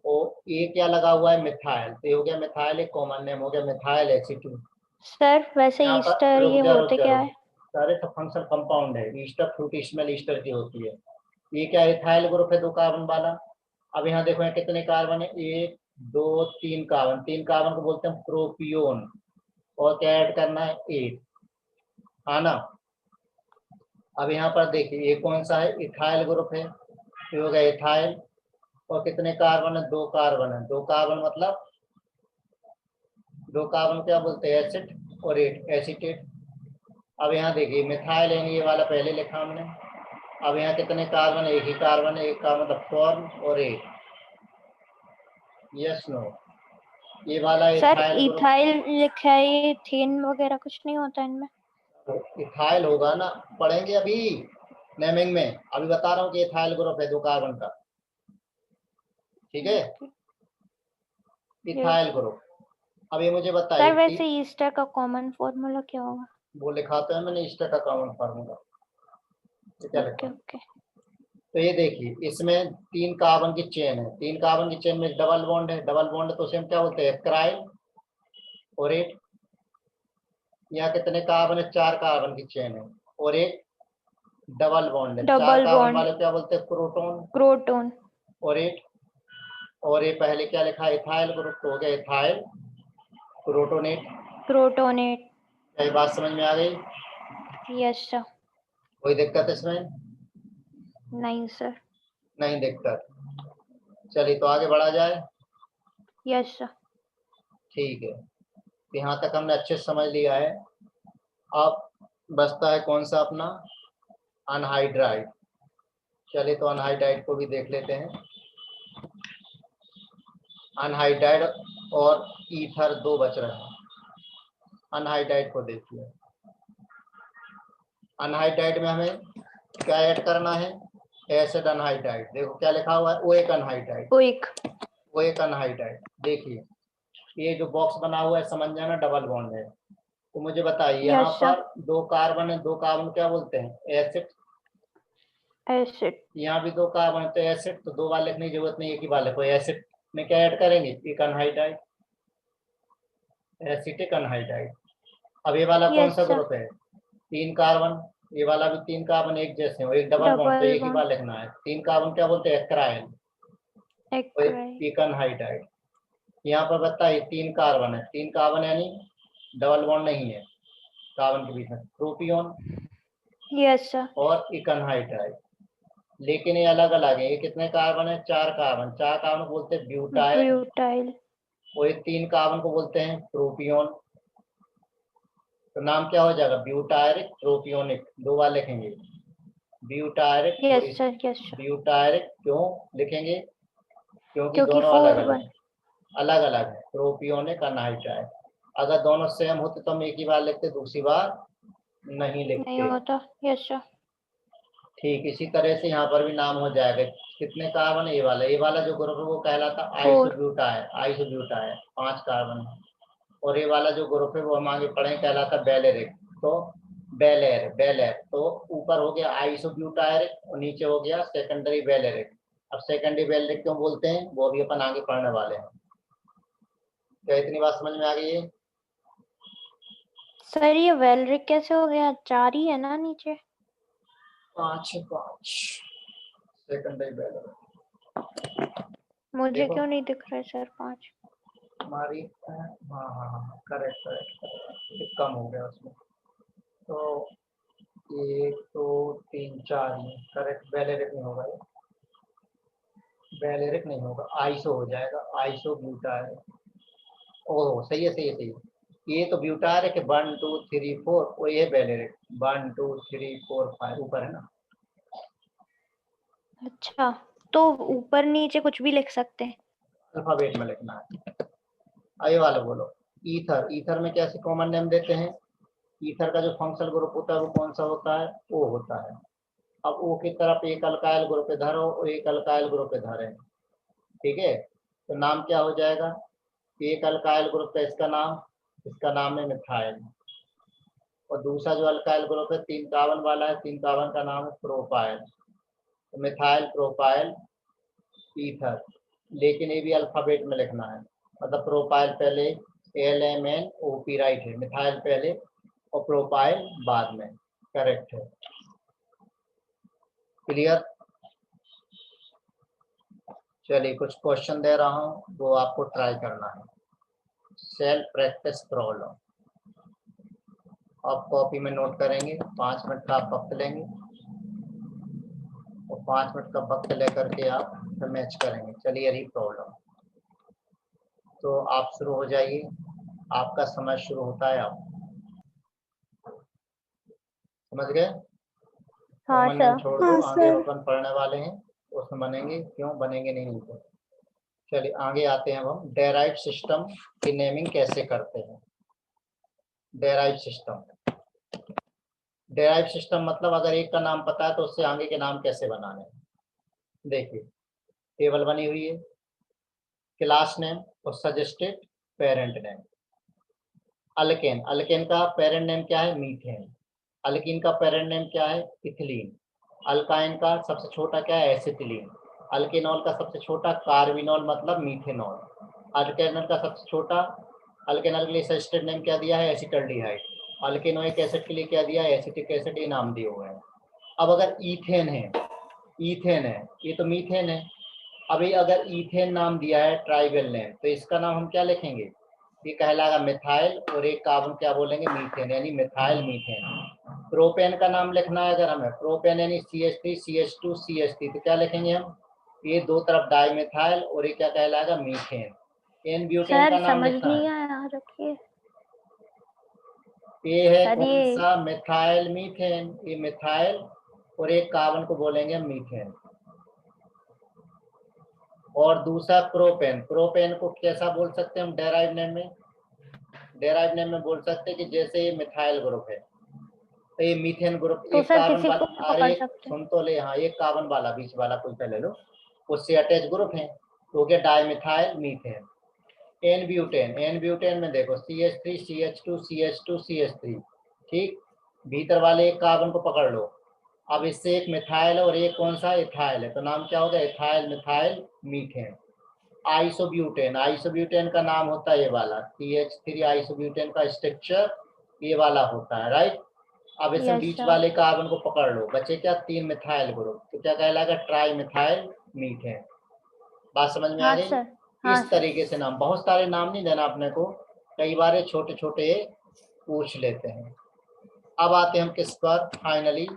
और ए क्या लगा हुआ है, मिथाइल, तो ये हो गया मिथाइल, एक कॉमन नेम हो गया मिथाइल एसीटोन। सर वैसे यहाँ पर ईस्टर ये होते क्या है? सारे तो फंक्शनल कंपाउंड है, ईस्टर फ्रूट स्मेल ईस्टर की होती है। ये क्या इथाइल ग्रुप है 2 कार्बन वाला। अब यहाँ देखो यहाँ कितने कार्बन है, 1 2 3 कार्बन, 3 कार्बन को बोलते हैं प्रोपियोन, और क्या ऐड करना है 8, है ना। अब यहाँ पर देखिए ये कौन सा है, इथाइल ग्रुप है, ये हो गया इथाइल, और कितने कार्बन है, 2 कार्बन है, 2 कार्बन मतलब 2 कार्बन क्या बोलते हैं, एसिड, और 8 एसीटेट। अब यहाँ देखिए मिथाइल है, ये वाला पहले लिखा हमने। अब यहाँ कितने कार्बन है, एक ही कार्बन है, एक का मतलब फॉर्म और 8, यस नो, ये वाला सर इथाइल ग्रुप। इथाइल लिखा है, ये थीन वगैरह कुछ नहीं होता इनमें? इथाइल होगा ना, पढ़ेंगे अभी नेमिंग में, अभी बता रहा हूँ कि इथाइल ग्रुप है 2 कार्बन का, ठीक है, इथाइल ग्रुप। अब ये मुझे सर बताइए वैसे ईस्टर का कॉमन फॉर्मूला क्या होगा? वो लिखा तो है मैंने, ईस्टर का कॉमन फार्मूला, तो क्या लिखा, ओके ओके। तो ये देखिए इसमें 3 कार्बन की चेन है, 3 कार्बन की चेन में डबल बॉन्ड है, डबल बॉन्ड तो उसे हम क्या बोलते हैं, क्राइल, और 8। यहाँ कितने कार्बन है, 4 कार्बन की चेन है, और एक डबल बॉन्ड है, 4 डबल कार्बन बॉन्ड वाले क्या बोलते हैं, प्रोटॉन, क्रोटोन। और 8। और ये पहले क्या लिखा है, इथाइल ग्रुप, तो हो गया इथाइल प्रोटोनेट। क्रोटोनेट। ये बात समझ में आ गई, यस सर। कोई दिक्कत इसमें, नहीं सर। नहीं दिक्कत। चलिए तो आगे बढ़ा जाए, यस सर। ठीक है, तो यहाँ तक हमने अच्छे से समझ लिया है। अब बचता है कौन सा अपना, अनहाइड्राइड। चलिए तो अनहाइड्राइड को भी देख लेते हैं। अनहाइड्राइड और ईथर 2 बच रहे हैं। अनहाइड्राइड को देखिए, अनहाइड्राइड में हमें क्या ऐड करना है, एसिड अनहाइड्राइड, देखो क्या लिखा हुआ है, ओएक अनहाइड्राइड, ओइक। ओएक अनहाइड्राइड। देखिए ये जो बॉक्स बना हुआ है समझ जाना, डबल बॉन्ड है। तो मुझे बताइए यहाँ यस पर सर। 2 कार्बन है, 2 कार्बन क्या बोलते हैं, एसिड। एसिड। यहाँ भी 2 कार्बन है तो एसिड, तो 2 बार लिखने की जरूरत नहीं, एक ही बार लिखो। एसिड में क्या ऐड करेंगे, एक अनहाइड्राइड, एसिटिक अनहाइड्राइड। अब ये वाला कौन सा यस सर। ग्रुप है, 3 कार्बन, ये वाला भी 3 कार्बन एक जैसे हो, एक डबल बॉन्ड, तो डबल एक ही बार बॉन्ड लिखना है। 3 कार्बन क्या बोलते हैं, एक्राइल, एक्राइल। एक अनहाइड्राइड। यहाँ पर बताइए 3 कार्बन है, 3 कार्बन यानी डबल बॉन्ड नहीं है कार्बन के बीच में, प्रोपियोन यस सर। और इकनहाइड्राइड, लेकिन ये अलग अलग है। ये कितने कार्बन है? 4 कार्बन, 4 कार्बन को बोलते हैं ब्यूटाइल, ब्यूटाइल। और ये 3 कार्बन को बोलते हैं प्रोपियोन। तो नाम क्या हो जाएगा? ब्यूटायरिक प्रोपियोनिक, 2 बार लिखेंगे butyric. Yes sir, yes sir. Butyric क्यों लिखेंगे? क्योंकि क्योंकि दोनों 4 अलग अलग है, प्रोपियोनिक अनहाइड्राइड। अगर दोनों सेम होते तो हम एक ही बार लिखते, दूसरी बार नहीं नहीं लिखते। होता। Yes sir. ठीक, इसी तरह से यहाँ पर भी नाम हो जाएगा। कितने कार्बन? ये वाला जो ग्रुप है वो कहलाता आइसोब्यूटाइल, आइसोब्यूटाइल 5 कार्बन है। और ये वाला जो ग्रुप है वो हम आगे पढ़ेंगे कहलाता बेलेरिक। तो बेलेर तो ऊपर हो गया आइसोब्यूटायरिक और नीचे हो गया सेकेंडरी बेलेरिक। अब सेकेंडरी बेलेरिक क्यों बोलते हैं वो भी अपन आगे पढ़ने वाले हैं। क्या इतनी बात समझ में आ गई है? सर ये वेलरिक कैसे हो गया? 4 ही है ना नीचे? 5 सेकेंडरी बेलेरिक। मुझे देखो। क्यों नहीं दिख रहा है सर 5? हमारी हाँ करेक्ट कम हो गया उसमें। तो 1 2 3 4 ही करेक्ट, बेलेरिक नहीं होगा, ये बेलेरिक नहीं होगा, आइसो हो जाएगा, आइसो ब्यूटाइल। ओह सही है सही है सही है। ये तो ब्यूटाइल है 1 2 3 4, और ये बेलेरिक 1 2 3 4 5 ऊपर है ना। अच्छा, तो ऊपर नीचे कुछ भी लिख सकते हैं? अल्फाबेट में लिखना है। आगे वाला बोलो। ईथर, ईथर में कैसे कॉमन नेम देते हैं? ईथर का जो फंक्शनल ग्रुप होता है वो कौन सा होता है? ओ होता है। अब ओ की तरफ एक अल्काइल ग्रुप इधर हो और एक अल्काइल ग्रुप इधर है, ठीक है। तो नाम क्या हो जाएगा? एक अल्काइल ग्रुप का इसका नाम है मिथाइल, और दूसरा जो अल्काइल ग्रुप है 3 कार्बन वाला है, 3 कार्बन का नाम है प्रोपाइल। तो मिथाइल प्रोपाइल ईथर, लेकिन ये भी अल्फाबेट में लिखना है। मतलब प्रोपाइल पहले LMNOP राइट है, मिथाइल पहले और प्रोपाइल बाद में, करेक्ट है। क्लियर? चलिए कुछ क्वेश्चन दे रहा हूँ वो आपको ट्राई करना है। सेल्फ प्रैक्टिस प्रॉब्लम आप कॉपी में नोट करेंगे, 5 मिनट का आप वक्त लेंगे और 5 मिनट का वक्त लेकर के आप मैच करेंगे। चलिए यही प्रॉब्लम, तो आप शुरू हो जाइए, आपका समय शुरू होता है। आप समझ गए? हाँ कॉमन नेम सर। छोड़ दो, हाँ आगे सर। अपन पढ़ने वाले हैं, उसमें बनेंगे, क्यों बनेंगे नहीं ऊपर। चलिए आगे आते हैं। अब हम डेराइव सिस्टम की नेमिंग कैसे करते हैं। डेराइव सिस्टम, डेराइव सिस्टम मतलब अगर एक का नाम पता है तो उससे आगे के नाम कैसे बनाने हैं। देखिए टेबल बनी हुई है, क्लास नेम और suggested parent name. Alkane, alkane का पेरेंट नेम क्या है? मीथेन। अल्कीन का पेरेंट नेम क्या है? इथिलीन। अल्काइन का सबसे छोटा क्या है? एसिटिलीन। अल्केनॉल का सबसे छोटा कार्बिनॉल मतलब मीथेनॉल। अल्केनॉल का सबसे छोटा, अल्केनॉल के लिए सजेस्टेड नेम क्या दिया है? एसिटल्डिहाइड। अल्केनोइक एसिड के लिए क्या दिया है? एसिटिक एसिड, ये नाम दिए हुए हैं। अब अगर ईथेन है, ईथेन है, ये तो मीथेन है। अभी अगर ईथेन नाम दिया है ट्राइबल नेम, तो इसका नाम हम क्या लिखेंगे? ये कहलाएगा मिथाइल, और एक कार्बन क्या बोलेंगे? मीथेन, यानी मिथाइल मीथेन। प्रोपेन का नाम लिखना है अगर हमें, प्रोपेन यानी CH3 CH2 CH3, तो क्या लिखेंगे हम? ये दो तरफ डाई मिथाइल, और ये क्या कहलाएगा? मीथेन। एन ब्यूटेन सर का नाम समझ लिखना नहीं है, आया, रखिए। ये है सर कौन ये सा? मिथाइल मीथेन, ये मिथाइल, और एक कार्बन को बोलेंगे मीथेन। और दूसरा प्रोपेन, प्रोपेन को कैसा बोल सकते हैं हम डेराइव नेम में? डेराइव नेम में बोल सकते हैं कि जैसे ये मिथाइल ग्रुप है तो ये मीथेन ग्रुप, तो एक सर कार्बन किसी को वाला, पकड़ अरे सकते हैं? सुन तो ले, हाँ एक कार्बन वाला बीच वाला कोई पहले लो, उससे अटैच ग्रुप है तो क्या? Dimethyl methane. N butane, n butane में देखो CH3 CH2 CH2 CH3, ठीक। भीतर वाले एक कार्बन को पकड़ लो, अब इससे एक मिथाइल और एक कौन सा? इथाइल है, तो नाम क्या होगा? Ethyl methyl methane. Isobutane, isobutane का नाम होता है ये वाला, CH3 आइसोब्यूटेन का स्ट्रक्चर ये वाला होता है, राइट। अब इसे यस बीच सर। वाले कार्बन को पकड़ लो, बचे क्या? 3 मिथाइल ग्रुप, तो क्या कहलाएगा? Tri methyl methane. बात समझ में आ हाँ गई? सर। हाँ इस तरीके से नाम, बहुत सारे नाम नहीं देना अपने को, कई बार ये छोटे छोटे पूछ लेते हैं। अब आते हैं हम किस पर, फाइनली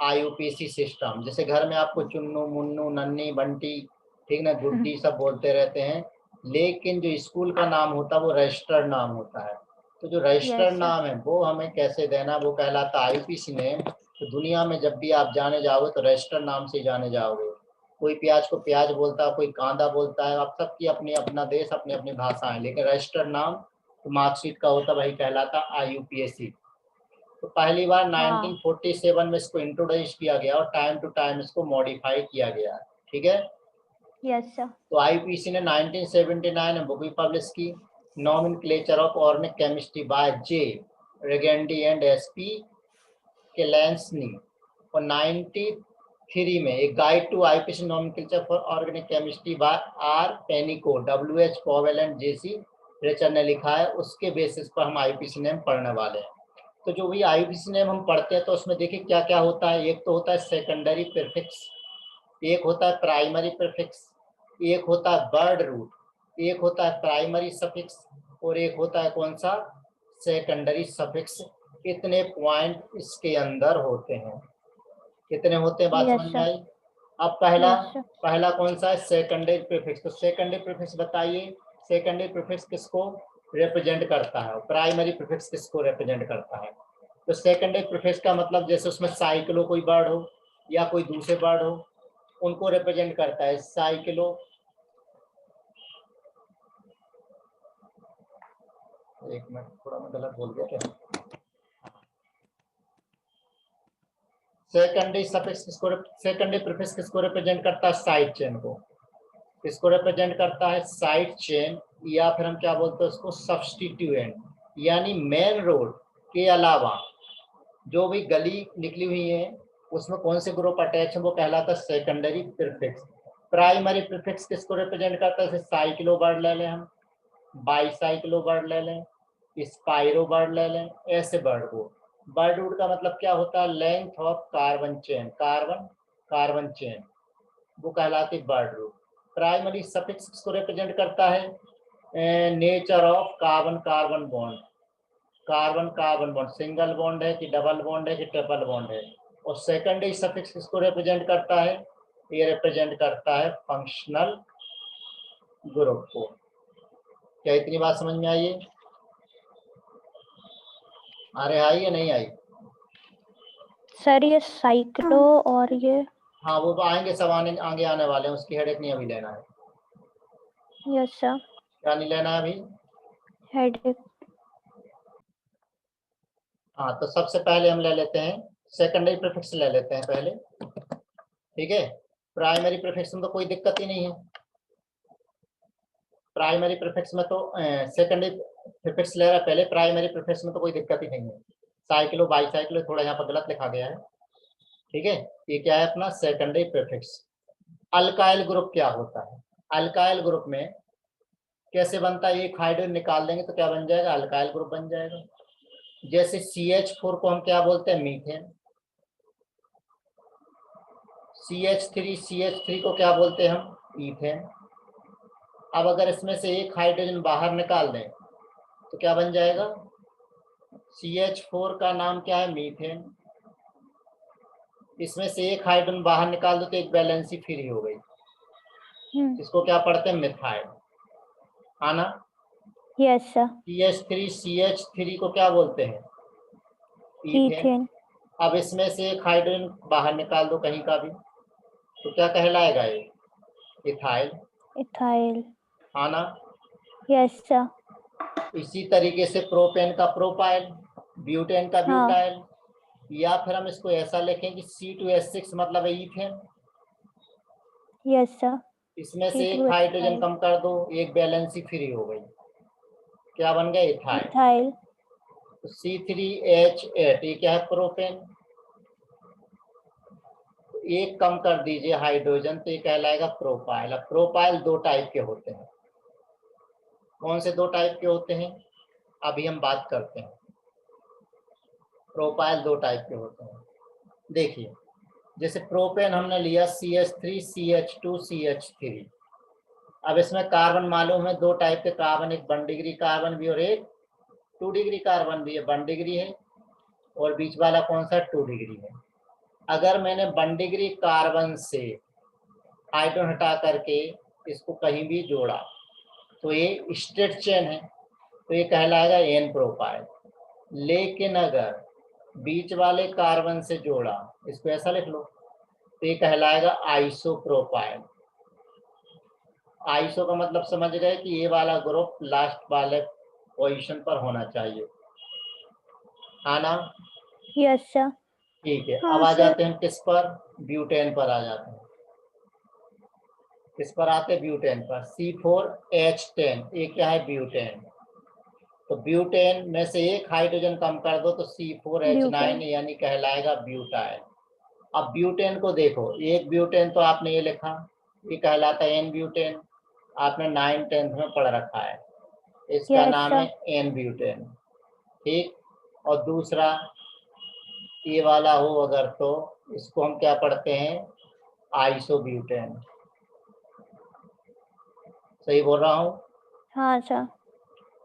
IUPAC सिस्टम। जैसे घर में आपको चुन्नू, मुन्नू, नन्नी, बंटी, ठीक ना, गुड्डी सब बोलते रहते हैं, लेकिन जो स्कूल का नाम होता है वो रजिस्टर्ड नाम होता है। तो जो रजिस्टर्ड sir. नाम है वो हमें कैसे देना, वो कहलाता IUPAC नेम। तो दुनिया में जब भी आप जाने जाओगे तो रजिस्टर्ड नाम से जाने जाओगे। कोई प्याज को प्याज बोलता है, कोई कांदा बोलता है, आप सबकी अपनी अपना देश, अपनी अपनी भाषा है, लेकिन रजिस्टर्ड नाम तो मार्कशीट का होता, वही कहलाता IUPAC। तो पहली बार हाँ 1947 में इसको इंट्रोड्यूस किया गया और टाइम टू टाइम इसको मॉडिफाई किया गया, ठीक है। Yes sir. तो IUPAC ने 1979 में बुक भी पब्लिश की, nomenclature of organic chemistry by J. Rigaudy and SP Klesney, और 93 में एक guide to IUPAC nomenclature for organic chemistry by R. Panico, WH Powell and JC Richer ने लिखा है। उसके बेसिस पर हम IUPAC नेम पढ़ने वाले हैं। तो जो भी IUPAC नेम हम पढ़ते हैं तो उसमें देखिए क्या क्या होता है। एक तो होता है सेकेंडरी प्रीफिक्स, एक होता है प्राइमरी प्रीफिक्स, एक होता है वर्ड रूट, एक होता है प्राइमरी सफिक्स, और एक होता है कौन सा, सेकेंडरी सफिक्स। कितने पॉइंट इसके अंदर होते हैं, कितने होते हैं, बात Yes, समझ में sir. आई। अब पहला Yes, sir. पहला कौन सा है, सेकेंडरी प्रीफिक्स। तो सेकेंडरी प्रीफिक्स बताइए, सेकेंडरी प्रीफिक्स किसको रिप्रेजेंट करता है, प्राइमरी प्रीफिक्स किसको रिप्रेजेंट करता है। तो सेकेंडरी प्रीफिक्स का मतलब जैसे उसमें साइक्लो कोई वर्ड हो या कोई दूसरे वर्ड हो, उनको रिप्रेजेंट करता है साइक्लो। एक मिनट, थोड़ा मैं गलत बोल गया क्या। सेकेंडरी सफिक्स किसको, सेकेंडरी प्रीफिक्स किसको रिप्रेजेंट करता है, साइड चेन को। किसको रिप्रेजेंट करता है, साइड चेन, या फिर हम क्या बोलते हैं उसको, सब्स्टिट्यूएंट। यानी मेन रोड के अलावा जो भी गली निकली हुई है उसमें कौन से ग्रुप अटैच है, वो कहलाता है सेकेंडरी प्रीफिक्स। प्राइमरी प्रीफिक्स किसको रिप्रेजेंट करता है, साइक्लो वर्ड ले लें हम, बाईसाइक्लो वर्ड ले लें, स्पाइरो वर्ड ले लें, ऐसे वर्ड को। वर्ड रूट का मतलब क्या होता है, length of carbon chain, carbon chain, वो कहलाती वर्ड रूट। प्राइमरी सफिक्स किसको रिप्रेजेंट करता है, nature of carbon carbon bond, carbon carbon bond single bond है कि डबल बॉन्ड है कि ट्रिपल बॉन्ड है। और सेकेंडरी सफिक्स किसको रिप्रेजेंट करता है, ये रिप्रेजेंट करता है फंक्शनल ग्रुप को। क्या इतनी बात समझ में आई है, अरे आई या नहीं आई। सर ये साइक्लो और ये, हाँ वो आएंगे, सब आगे आने वाले हैं, उसकी हेडेक नहीं अभी लेना है। यस सर, क्या नहीं लेना है अभी। हेडेक। हाँ तो सबसे पहले हम ले लेते हैं सेकेंडरी प्रीफिक्स ले लेते हैं पहले, ठीक है। प्राइमरी प्रीफिक्स में तो कोई दिक्कत ही नहीं है, प्राइमरी प्रीफिक्स में तो सेकेंडरी प्रीफिक्स ले रहा है पहले, प्राइमरी प्रीफिक्स में तो कोई दिक्कत ही नहीं है। साइक्लो बाईसाइक्लो थोड़ा यहाँ पर गलत लिखा गया है, ठीक है। ये क्या है अपना सेकेंडरी प्रीफिक्स। अल्काइल ग्रुप क्या होता है, अल्काइल ग्रुप में कैसे बनता है, एक हाइड्रोजन निकाल देंगे तो क्या बन जाएगा, अल्काइल ग्रुप बन जाएगा। जैसे CH4 को हम क्या बोलते हैं, मीथेन। CH3 को क्या बोलते हैं हम, ईथेन। अब अगर इसमें से एक हाइड्रोजन बाहर निकाल दें तो क्या बन जाएगा, CH4 का नाम क्या है, मीथेन। इसमें से एक हाइड्रोजन बाहर निकाल दो तो एक वैलेंसी फ्री हो गई, इसको क्या पढ़ते हैं, मिथाइल, है ना। यस सर, CH3 को क्या बोलते हैं, ईथेन। ईथेन। अब इसमें से एक हाइड्रोजन बाहर निकाल दो कहीं का भी तो क्या कहलाएगा, ये इथाइल, इथाइल। है ना। Yes sir. इसी तरीके से प्रोपेन का प्रोपाइल, ब्यूटेन का हाँ। ब्यूटाइल, या फिर हम इसको ऐसा लिखें कि C2H6 मतलब है ईथेन। Yes sir. इसमें से एक हाइड्रोजन कम कर दो, एक बैलेंसी फ्री हो गई, क्या बन गया, इथाइल। इथाइल। तो C3H8 ये क्या है, प्रोपेन। एक कम कर दीजिए हाइड्रोजन तो ये कहलाएगा प्रोपाइल। अब प्रोपाइल दो टाइप के होते हैं, कौन से दो टाइप के होते हैं, अभी हम बात करते हैं। प्रोपाइल दो टाइप के होते हैं, देखिए जैसे प्रोपेन हमने लिया CH3 CH2 CH3। अब इसमें कार्बन मालूम है, दो टाइप के कार्बन, एक 1 डिग्री कार्बन भी और एक 2 डिग्री कार्बन भी है। 1 डिग्री है और बीच वाला कौन सा 2 डिग्री है। अगर मैंने 1 डिग्री कार्बन से हाइड्रोजन हटा करके इसको कहीं भी जोड़ा तो ये स्ट्रेट चेन है, तो ये कहलाएगा एन प्रोपाइल। लेकिन अगर बीच वाले कार्बन से जोड़ा, इसको ऐसा लिख लो, तो ये कहलाएगा आइसोप्रोपाइल। आइसो का मतलब समझ गए कि ये वाला ग्रुप लास्ट वाले पोजीशन पर होना चाहिए, आना। Yes sir. ठीक है, हाँ, अब आ सर। जाते हैं किस पर, ब्यूटेन पर आ जाते हैं। किस पर आते हैं, ब्यूटेन पर। C4H10, ये क्या है, ब्यूटेन। तो ब्यूटेन में से एक हाइड्रोजन कम कर दो तो C4H9 ब्यूटेन। यानी कहलाएगा ब्यूटाइल। अब ब्यूटेन को देखो, एक ब्यूटेन तो आपने ये लिखा, ये कहलाता है एन ब्यूटेन, आपने 9th-10th में पढ़ रखा है, इसका Yes, नाम sir. है एन ब्यूटेन। ठीक, और दूसरा ये वाला हो अगर तो इसको हम क्या पढ़ते हैं, आइसोब्यूटेन। सही बोल रहा हूँ। हाँ सर।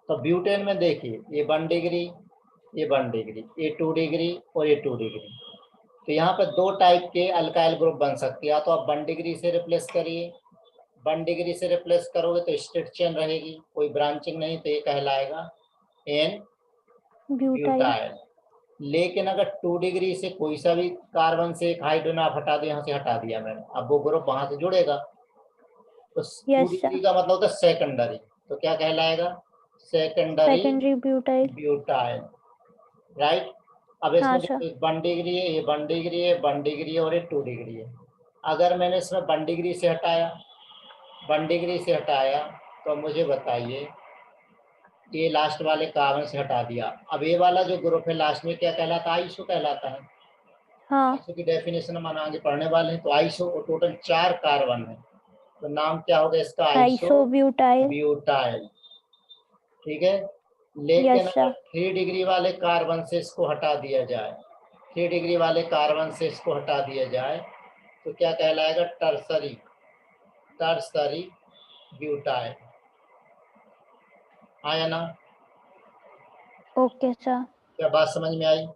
तो ब्यूटेन में देखिए, ये 1 डिग्री, ये 1 डिग्री, ये 2 डिग्री और ये 2 डिग्री। तो यहाँ पर दो टाइप के अल्काइल ग्रुप बन सकती है। तो आप 1 डिग्री से रिप्लेस करिए, 1 डिग्री से रिप्लेस करोगे तो स्ट्रेट चेन रहेगी, कोई ब्रांचिंग नहीं, तो ये कहलाएगा एन ब्यूटाइल। ब्यूटाइल। लेकिन अगर 2 डिग्री से कोई सा भी कार्बन से एक हाइड्रोजन आप हटा दो, यहाँ से हटा दिया मैंने, अब वो ग्रुप वहां से जुड़ेगा, तो 2 Yes, डिग्री sir. का मतलब होता है सेकेंडरी, तो क्या कहलाएगा, secondary Secondary butyl. Butyl. Right. अब हाँ इसमें सर। देखो 1 डिग्री है, ये 1 डिग्री है, 1 डिग्री है और ये 2 डिग्री है। अगर मैंने इसमें 1 डिग्री से हटाया, 1 डिग्री से हटाया, तो मुझे बताइए, ये लास्ट वाले कार्बन से हटा दिया, अब ये वाला जो ग्रुप है लास्ट में क्या कहलाता है, आइसो कहलाता है। हाँ। आइसो की डेफिनेशन हम आगे पढ़ने वाले हैं। तो आइसो टोटल 4 कार्बन है, तो नाम क्या होगा इसका, आइसो आइसोब्यूटाइल। ब्यूटाइल। ठीक है। लेकिन यस अगर सर। 3 डिग्री वाले कार्बन से इसको हटा दिया जाए, 3 डिग्री वाले कार्बन से इसको हटा दिया जाए, तो क्या कहलाएगा, टर्सरी, टर्सरी ब्यूटाइल। आया ना। Okay sir. क्या बात समझ में आई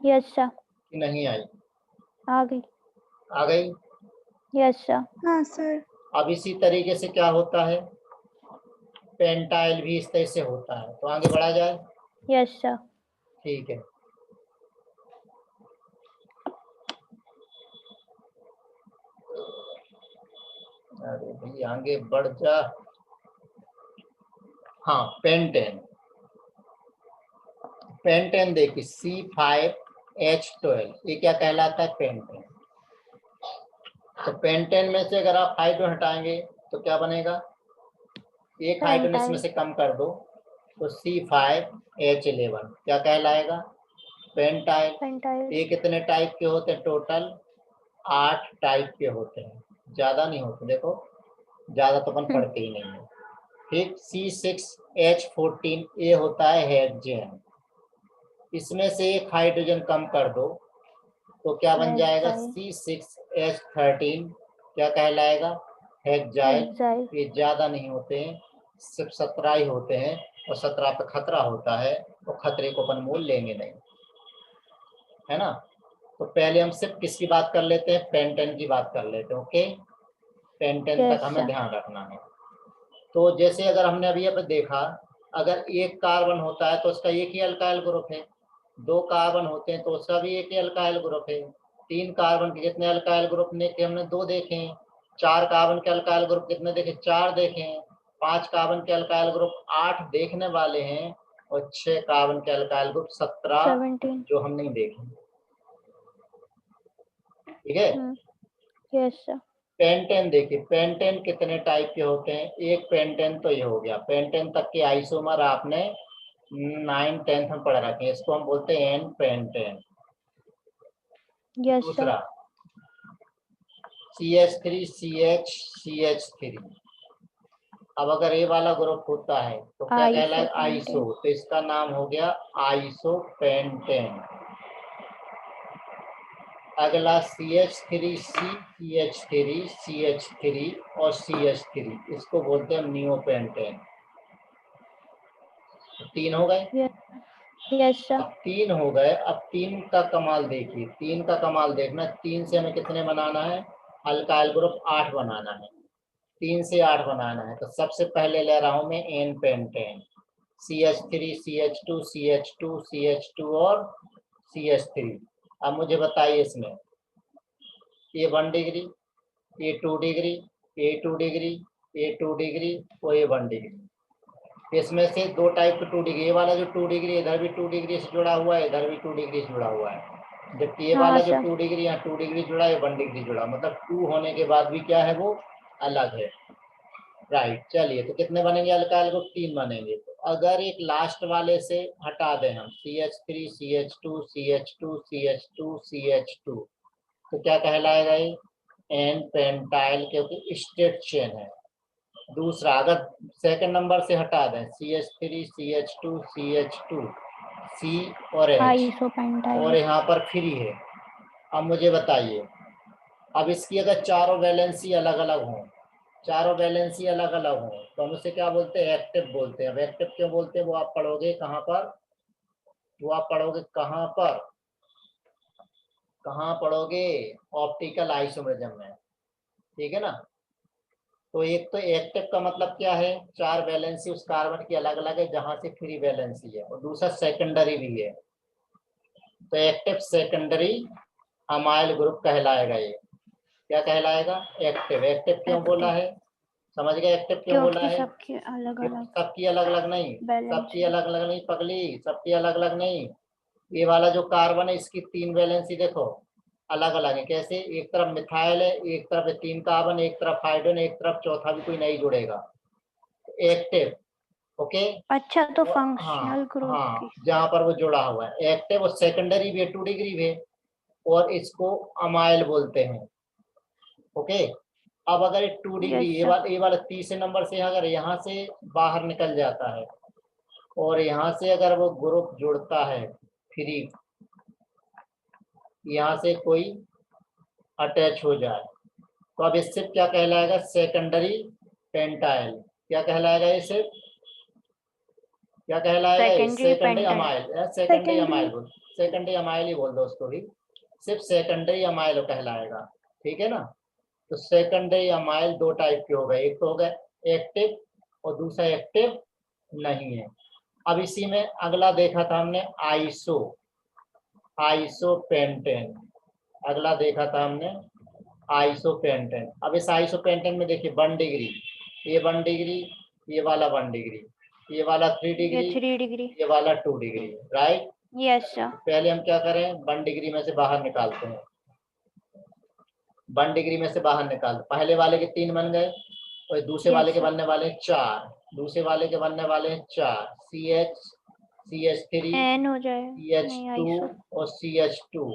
यस सर। कि नहीं आई, आ गई। आ गई। Yes sir. हाँ, सर। अब इसी तरीके से क्या होता है, पेंटाइल भी इस तरह से होता है। तो आगे बढ़ा जाए। Yes sir. ठीक है। अरे भाई आगे बढ़ जा। हाँ, पेंटेन। पेंटेन देखिए, C5H12, ये क्या कहलाता है, पेंटेन। तो पेंटेन में से अगर आप हाइड्रोजन हटाएंगे तो क्या बनेगा, एक हाइड्रोजन इसमें पेंटाइल। से कम कर दो तो C5H11 क्या कहलाएगा, पेंटाइल। पेंटाइल। ये कितने टाइप के होते हैं, टोटल 8 टाइप के होते हैं, ज्यादा नहीं होते, देखो ज्यादा तो अपन पढ़ते ही नहीं है। ठीक, C6H14 ये होता है हेक्सेन, इसमें से एक हाइड्रोजन कम कर दो तो क्या बन जाएगा, C6H13 क्या कहलाएगा, हेक्साइल। हेक्साइल। ये ज्यादा नहीं होते हैं, सिर्फ 17 ही होते हैं, और 17 पे खतरा होता है, तो खतरे को अपन मोल लेंगे नहीं, है ना। तो पहले हम सिर्फ किसकी बात कर लेते हैं, पेंटेन की बात कर लेते हैं। ओके, पेंटेन तक यस हमें सर। ध्यान रखना है। तो जैसे अगर हमने अभी अब देखा, अगर एक कार्बन होता है तो उसका एक ही अल्काइल ग्रुप है, 2 कार्बन होते हैं तो उसका भी एक ही अल्काइल ग्रुप है, 3 कार्बन के कितने अल्काइल ग्रुप देखे हमने, 2 देखे हैं, 4 कार्बन के अल्काइल ग्रुप कितने देखे, 4 देखे हैं, 5 कार्बन के अल्काइल ग्रुप 8 देखने वाले हैं, और 6 कार्बन के अल्काइल ग्रुप 17 17। जो हम नहीं देखे। ठीक है। Yes sir. पेंटेन देखिए, पेंटेन कितने टाइप के होते हैं, एक पेंटेन तो ये हो गया, पेंटेन तक के आइसोमर आपने 9th-10th में पढ़ रखे हैं, इसको हम बोलते हैं एन पेंटेन। Yes sir. दूसरा CH3 CH CH3, अब अगर ये वाला ग्रुप होता है तो क्या कहलाएगा, आइसो, तो इसका नाम हो गया आइसोपेंटेन। अगला CH3 CH3 CH3 और CH3, इसको बोलते हैं नियोपेंटेन। 3 हो गए। Yes sir. अब 3 हो गए। अब 3 का कमाल देखिए, 3 का कमाल देखना। 3 से हमें कितने बनाना है? अल्काइल ग्रुप 8 बनाना है। 3 से 8 बनाना है। तो सबसे पहले ले रहा हूं मैं N pentane, CH3 CH2 CH2 CH2 और CH3। अब मुझे बताइए इसमें ये 1 डिग्री, ये 2 डिग्री, ये 2 डिग्री, ये 2 डिग्री और ये 1 डिग्री। इसमें से 2 टाइप के 2 डिग्री, ये वाला जो 2 डिग्री इधर भी 2 डिग्री से जुड़ा हुआ है, इधर भी 2 डिग्री से जुड़ा हुआ है। जबकि ये हाँ वाला जो सर। 2 डिग्री यहाँ 2 डिग्री जुड़ा है, 1 डिग्री जुड़ा, मतलब 2 होने के बाद भी क्या है, वो अलग है। राइट, चलिए तो कितने बनेंगे अल्काइल ग्रुप? 3 बनेंगे। तो अगर एक लास्ट वाले से हटा दें हम CH3 CH2 CH2 CH2 CH2, तो क्या कहलाएगा ये? एन पेंटाइल, क्योंकि स्ट्रेट चेन है। दूसरा, अगर सेकंड नंबर से हटा दें CH3 CH2 CH2 C और H, आइसोपेंटाइल। और यहाँ पर फ्री है। अब मुझे बताइए, अब इसकी अगर चारों वैलेंसी अलग अलग हों, चारों वैलेंसी अलग अलग हों, तो हम उसे क्या बोलते हैं? एक्टिव बोलते हैं। अब एक्टिव क्यों बोलते हैं वो आप पढ़ोगे कहाँ पर? वो आप पढ़ोगे कहाँ पर? कहाँ पढ़ोगे? ऑप्टिकल आइसोमेरिज्म में, ठीक है ना। तो एक तो एक्टिव का मतलब क्या है? 4 वैलेंसी उस कार्बन की अलग अलग है जहां से फ्री वैलेंसी है, और दूसरा सेकेंडरी भी है। तो एक्टिव सेकेंडरी अमाइल ग्रुप कहलाएगा ये। क्या कहलाएगा? एक्टिव। एक्टिव क्यों बोला है? समझ गए एक्टिव क्यों बोला क्योंकि है? सबके अलग अलग सबकी अलग अलग नहीं, बैलेंस सबकी अलग अलग नहीं पगली, सबकी अलग अलग नहीं। ये वाला जो कार्बन है इसकी 3 वैलेंसी देखो अलग अलग है। कैसे? एक तरफ मिथाइल है, एक तरफ 3 कार्बन, एक तरफ हाइड्रोजन, एक तरफ चौथा भी कोई नहीं जुड़ेगा। Active, okay. अच्छा, तो हाँ फंक्शनल ग्रुप हाँ, की। जहाँ पर वो जुड़ा हुआ है एक्टिव, और सेकेंडरी भी 2 डिग्री भी है, और इसको अमाइल बोलते हैं। ओके। अब अगर 2 डिग्री, यस ये वाला तीसरे नंबर से अगर यहाँ से बाहर निकल जाता है, और यहाँ से अगर वो ग्रुप जुड़ता है फ्री, यहाँ से कोई अटैच हो जाए, तो अब इससे क्या कहलाएगा? Secondary pentyl. क्या कहलाएगा ये? सिर्फ क्या कहलाएगा ये? Secondary secondary pentyl. Amyl. Secondary Secondary. Amyl बोल, सेकेंडरी अमाइल ही बोल दो उसको भी, सिर्फ सेकेंडरी अमाइल कहलाएगा, ठीक है ना। तो सेकेंडरी अमाइल 2 टाइप के हो गए, एक तो हो गए एक्टिव और दूसरा एक्टिव नहीं है। अब इसी में अगला देखा था हमने आइसो, आइसोपेंटेन। अगला देखा था हमने आइसोपेंटेन। अब इस आइसोपेंटेन में देखिए 1 डिग्री, ये 1 डिग्री, ये वाला 1 डिग्री, ये वाला 3 ये डिग्री, 3 डिग्री। ये वाला 2 डिग्री, राइट। Yes sir. पहले हम क्या करें? 1 डिग्री में से बाहर निकालते हैं। 1 डिग्री में से बाहर निकाल, पहले वाले के 3 बन गए, और दूसरे वाले यस के सर। बनने वाले 4, दूसरे वाले के बनने वाले हैं 4, CH3 एन हो जाए, नहीं CH2 आइसो। और CH2।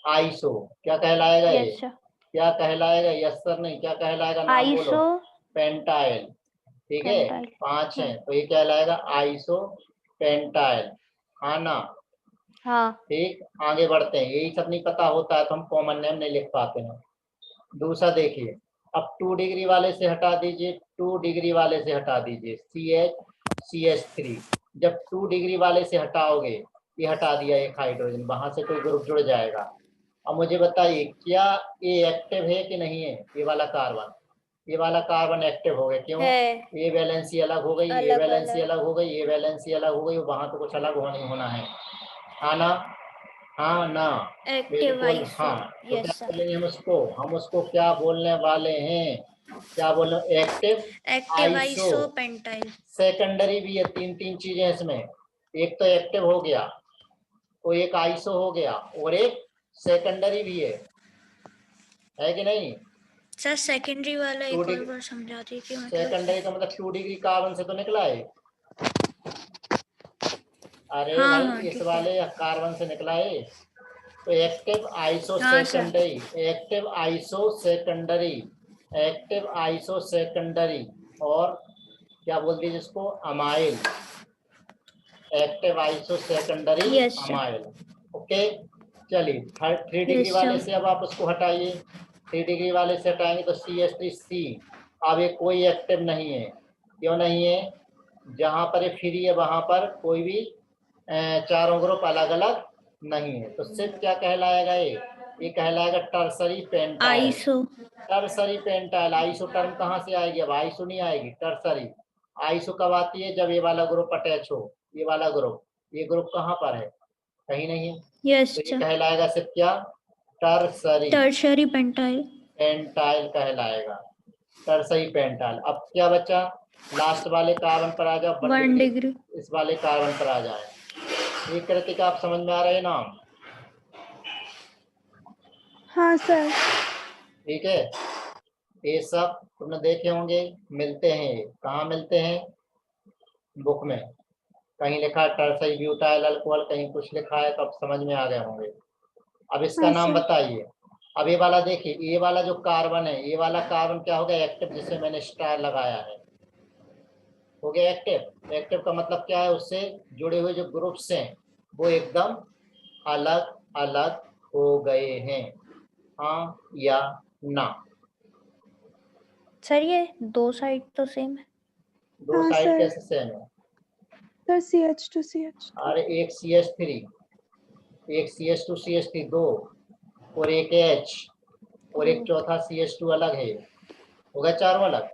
आइसो क्या कहलाएगा ये? Yes sir. क्या कहलाएगा? यस सर नहीं, क्या कहलाएगा? नाम बोलो। आइसो पेंटाइल, ठीक है। पेंटाइल। 5 है तो ये कहलाएगा आइसो पेंटाइल, हाँ ना। हाँ। ठीक, आगे बढ़ते हैं। यही सब नहीं पता होता है तो हम कॉमन नेम नहीं लिख पाते हैं। दूसरा देखिए, अब 2 डिग्री वाले से हटा दीजिए, 2 डिग्री वाले से हटा दीजिए CH3। जब 2 डिग्री वाले से हटाओगे, ये हटा दिया एक हाइड्रोजन, वहां से कोई ग्रुप जुड़ जाएगा। अब मुझे बताइए क्या ये एक्टिव है कि नहीं है? ये वाला कार्बन, ये वाला कार्बन एक्टिव हो गया, क्यों? है ये वैलेंसी अलग हो गई, ये अलग वैलेंसी अलग। अलग हो गई, ये वैलेंसी अलग हो गई, वहां तो कुछ अलग नहीं होना है, हाँ ना। हाँ ना, एक्टिव बिल्कुल आइसो। हाँ। तो क्या यस सर। बोलेंगे हम उसको? हम उसको क्या बोलने वाले हैं? क्या बोले? Active active iso. Iso pentyl. Secondary भी है, 3 चीजें इसमें। एक तो एक्टिव हो गया, और एक आइसो हो गया, और एक सेकेंडरी भी है कि नहीं? सर सेकेंडरी वाला 2 एक और डिग्री, बार समझा दीजिए मतलब। सेकेंडरी का मतलब 2 डिग्री कार्बन से तो निकला है। अरे हाँ भाई हाँ इस ठीक है। वाले कार्बन से निकला है। तो एक्टिव आइसो हाँ sir. Secondary, active iso secondary, active iso secondary, और क्या बोल दीजिए इसको? Amyl. Active iso secondary yes sir. Amyl, okay. चलिए 3 डिग्री Yes, वाले sir. से अब आप उसको हटाइए। 3 डिग्री वाले से हटाएंगे तो CH3C। अब ये कोई एक्टिव नहीं है, क्यों नहीं है? जहां पर ये फ्री है वहां पर कोई भी चारों ग्रुप अलग अलग नहीं है, तो सिर्फ क्या कहलाएगा? ये कहलाएगा tertiary pentyl. ISO. Tertiary pentyl. Iso term कहाँ से आएगी? अब आइसो नहीं आएगी, टर्सरी। आइसो कब आती है? जब ये वाला ग्रुप अटैच हो, ये वाला ग्रुप। ये ग्रुप कहाँ पर है? कहीं नहीं है, Yes, तो ये sir. कहलाएगा सिर्फ क्या? Tertiary Tertiary pentyl. पेंटाइल कहलाएगा, टर्सरी पेंटाइल। अब क्या बचा? लास्ट वाले कार्बन पर आ जाओ, 1 degree. इस वाले कार्बन पर आ जाए। ये कृतिका आप समझ में आ रहे हैं नाम? हाँ सर। ठीक है, ये सब तुमने देखे होंगे, मिलते हैं। ये कहाँ मिलते हैं? बुक में कहीं लिखा है टर्सरी ब्यूटाइल अल्कोहल, कहीं कुछ लिखा है, तो अब समझ में आ गए होंगे। अब इसका हाँ नाम सर। बताइए। अब ये वाला देखिए, ये वाला जो कार्बन है, ये वाला कार्बन क्या हो गया? एक्टिव, जिसे मैंने स्टार लगाया है, हो गया एक्टिव। एक्टिव का मतलब क्या है? उससे जुड़े हुए जो ग्रुप्स हैं वो एकदम अलग अलग हो गए हैं, हाँ या ना? सर ये दो साइड तो सेम है। दो हाँ, साइड सर। कैसे सेम है? Sir CH2CH2। अरे एक CH3, एक CH2CH3 दो, और एक H, और एक चौथा CH2 अलग है, हो गया चारों अलग।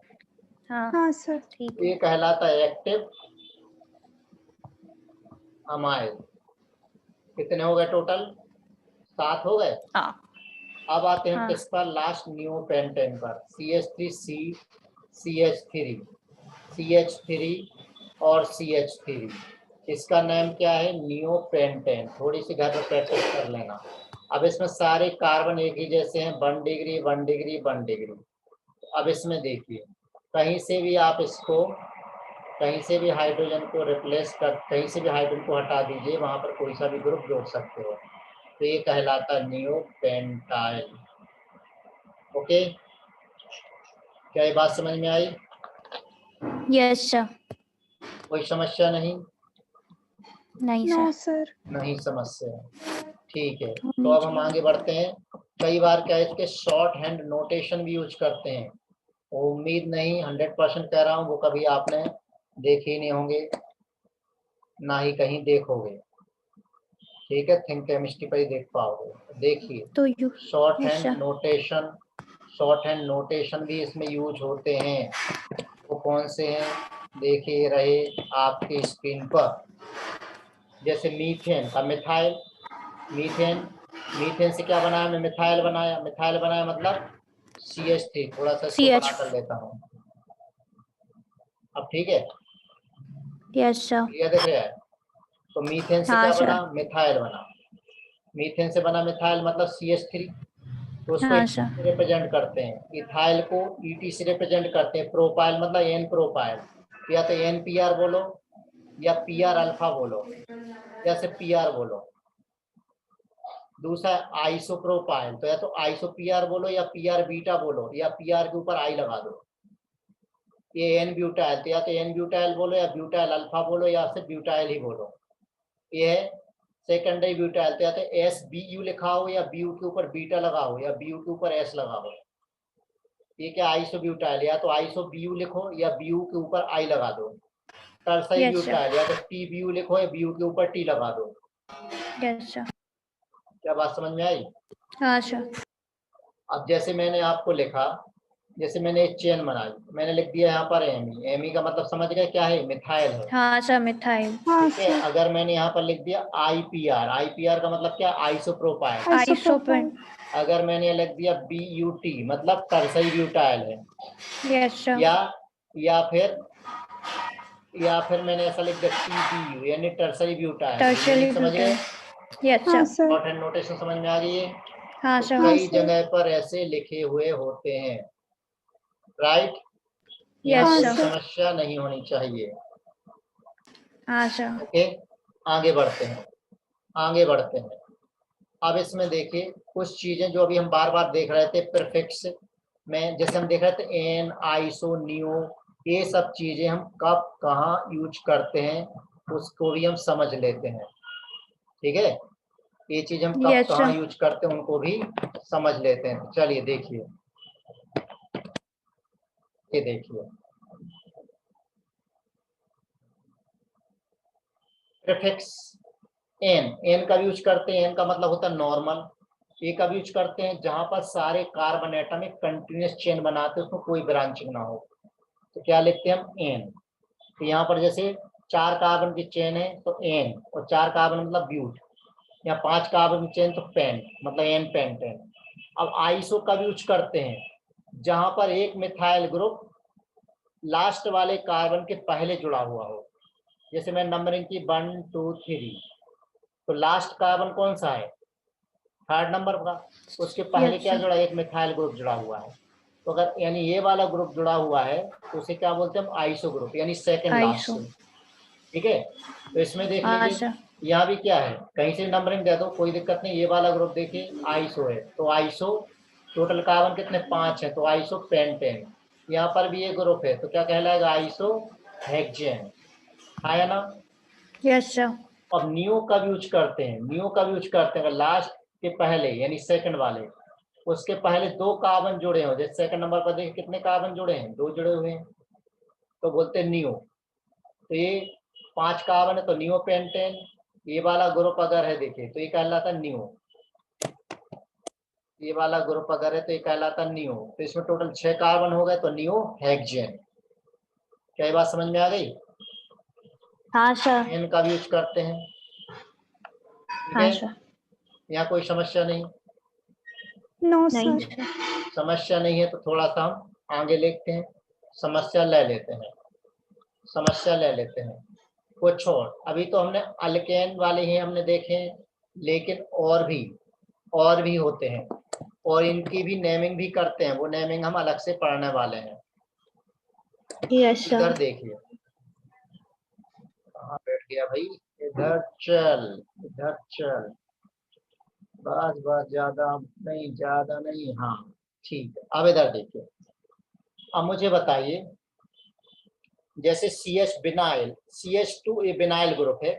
हाँ हाँ सर। ठीक ये है। कहलाता है एक्टिव अमाइड। कितने हो गए टोटल? 7 हो गए। हाँ अब आते हैं हाँ। किस पर? लास्ट नियोपेंटेन पर। CH3C, CH3, CH3 और CH3। इसका नाम क्या है? नियोपेंटेन। थोड़ी सी घर पर प्रैक्टिस कर लेना। अब इसमें सारे कार्बन एक ही जैसे हैं, 1 डिग्री 1 डिग्री 1 डिग्री। अब इसमें देखिए, कहीं से भी आप इसको, कहीं से भी हाइड्रोजन को रिप्लेस कर, कहीं से भी हाइड्रोजन को हटा दीजिए, वहां पर कोई सा भी ग्रुप जोड़ सकते हो, तो ये कहलाता है नियोपेंटाइल। ओके, क्या ये बात समझ में आई? Yes sir. कोई समस्या नहीं? नहीं नो सर। सर। नहीं समस्या, ठीक है। तो अब हम आगे बढ़ते हैं। कई बार क्या है, इसके शॉर्ट हैंड नोटेशन भी यूज करते हैं। उम्मीद नहीं, 100% कह रहा हूँ, वो कभी आपने देखे ही नहीं होंगे, ना ही कहीं देखोगे। ठीक है, थिंक केमिस्ट्री पर ही देख पाओगे। देखिए, तो you short yes hand sir. Notation, short hand notation भी इसमें यूज होते हैं। वो कौन से हैं? देखिए रहे आपकी स्क्रीन पर। जैसे मीथेन का मिथाइल, मीथेन, मीथेन से क्या बनाया? मैं मिथाइल बनाया। मिथाइल बनाया मतलब CH3। थोड़ा सा इसको बड़ा CH। कर लेता हूँ, अब ठीक है, यस सर। क्लियर दिख रहा है? तो मीथेन से हाँ क्या सर। बना? मिथाइल बना। मीथेन से बना मिथाइल मतलब CH3। तो उसको हाँ एक सर। से रिप्रेजेंट करते हैं। इथाइल को ET से रिप्रेजेंट करते हैं। प्रोपाइल मतलब N प्रोपाइल, या तो NPR बोलो, या PR अल्फा बोलो, या सिर्फ PR बोलो। दूसरा आइसोप्रोपाइल, तो या तो आइसोPR बोलो, या PR बीटा बोलो, या PR के ऊपर I लगा दो। ये N ब्यूटाइल, तो या तो N ब्यूटाइल बोलो, या ब्यूटाइल अल्फा बोलो, या सिर्फ ब्यूटाइल ही बोलो। ये है सेकेंडरी ब्यूटाइल, तो या तो SBU लिखा हो, या BU के ऊपर बीटा लगा हो, या BU के ऊपर S लगा हो। ये क्या? आइसोब्यूटाइल, या तो आइसोBU लिखो, या BU के ऊपर I लगा दो। Tertiary yes sir. ब्यूटाइल, या तो TBU लिखो, या BU के ऊपर T लगा दो। Yes sir. क्या बात समझ में आई? हाँ सर। अब जैसे मैंने आपको लिखा, जैसे मैंने एक चेन बनाई, मैंने लिख दिया यहाँ पर एमी। एमी का मतलब समझ गए क्या है? मिथाइल है। हाँ सर मिथाइल। हाँ ठीक है, सर। अगर मैंने यहाँ पर लिख दिया IPR, IPR का मतलब क्या? आइसोप्रोपाइल। आइसोपेन। अगर मैंने लिख दिया BUT मतलब टर्सरी ब्यूटाइल है। Yes sir. या फिर मैंने ऐसा लिख दिया TBU यानी टर्सरी ब्यूटाइल। टर्शियरी समझ गए? ब्यूटाइल। यस हाँ sir. Sir. Short hand notation समझ में आ गई है? हाँ तो सर। कई सर। जगह पर ऐसे लिखे हुए होते हैं, राइट? यहाँ यस कोई सर। समस्या नहीं होनी चाहिए। हाँ सर। ओके, आगे बढ़ते हैं, आगे बढ़ते हैं। अब इसमें देखिए कुछ चीजें जो अभी हम बार बार देख रहे थे प्रीफिक्स में, जैसे हम देख रहे थे एन, आइसो, नियो, ये सब चीजें हम कब कहाँ यूज करते हैं उसको भी हम समझ लेते हैं। ठीक है, ये चीज हम कब Yes, कहाँ sir. यूज करते हैं उनको भी समझ लेते हैं। चलिए देखिए, ये देखिए प्रीफिक्स एन, एन का यूज करते हैं, एन का मतलब होता है नॉर्मल। ए का यूज करते हैं जहां पर सारे कार्बन एटम एक कंटिन्यूअस चेन बनाते हैं, उसमें कोई ब्रांचिंग ना हो, तो क्या लिखते हैं हम, एन। तो यहाँ पर जैसे 4 कार्बन की चेन है तो एन, और 4 कार्बन मतलब ब्यूट, या 5 कार्बन की चेन तो पेंट, मतलब एन पेंटेन। अब आइसो का यूज करते हैं जहां पर एक मिथाइल ग्रुप लास्ट वाले कार्बन के पहले जुड़ा हुआ हो। जैसे मैं नंबरिंग की 1 2 3, तो लास्ट कार्बन कौन सा है, 3rd नंबर का, उसके पहले Yes, क्या sir. जुड़ा है, एक मिथाइल ग्रुप जुड़ा हुआ है। तो अगर यानी ये वाला ग्रुप जुड़ा हुआ है तो उसे क्या बोलते हैं हम, आइसो ग्रुप, यानी सेकंड लास्ट। Iso. ठीक है, तो इसमें देख हाँ लीजिए सर. यहाँ भी क्या है, कहीं से नंबरिंग दे दो कोई दिक्कत नहीं। ये वाला ग्रुप देखिए आइसो है, तो आइसो टोटल कार्बन कितने, 5 है, तो आइसो पेंटेन। यहाँ पर भी ये ग्रुप है तो क्या कहलाएगा, आइसो हेक्सेन, आया ना। Yes, sir. अब नियो का यूज करते हैं, नियो का यूज करते हैं अगर लास्ट के पहले यानी सेकंड वाले, उसके पहले 2 कार्बन जुड़े हो, जैसे सेकंड नंबर पर देखिए कितने कार्बन जुड़े हैं, 2 जुड़े हुए हैं, तो बोलते हैं नियो। तो ये 5 कार्बन है तो नियो पेंटेन, ये वाला ग्रुप अगर है देखिए तो ये कहलाता है नियो, ये वाला ग्रुप अगर है तो ये कहलाता है नियो। तो इसमें टोटल 6 कार्बन हो गए तो नियो हेक्सेन। क्या ये बात समझ में आ गई। हाँ सर. एन का भी यूज करते हैं, ठीक हाँ है, सर. यहाँ कोई समस्या नहीं। नो नहीं सर। सर. समस्या नहीं है तो थोड़ा सा हम आगे लिखते हैं, समस्या ले लेते हैं, समस्या ले लेते हैं कुछ और। अभी तो हमने अल्केन वाले ही हमने देखे हैं, लेकिन और भी होते हैं, और इनकी भी नेमिंग भी करते हैं, वो नेमिंग हम अलग से पढ़ने वाले हैं। Yes, इधर sir. देखिए, कहाँ बैठ गया भाई, इधर चल, इधर चल, बस ज्यादा नहीं, हाँ ठीक है। अब इधर देखिए, अब मुझे बताइए, जैसे CH बिनाइल, CH2 ये बिनाइल ग्रुप है,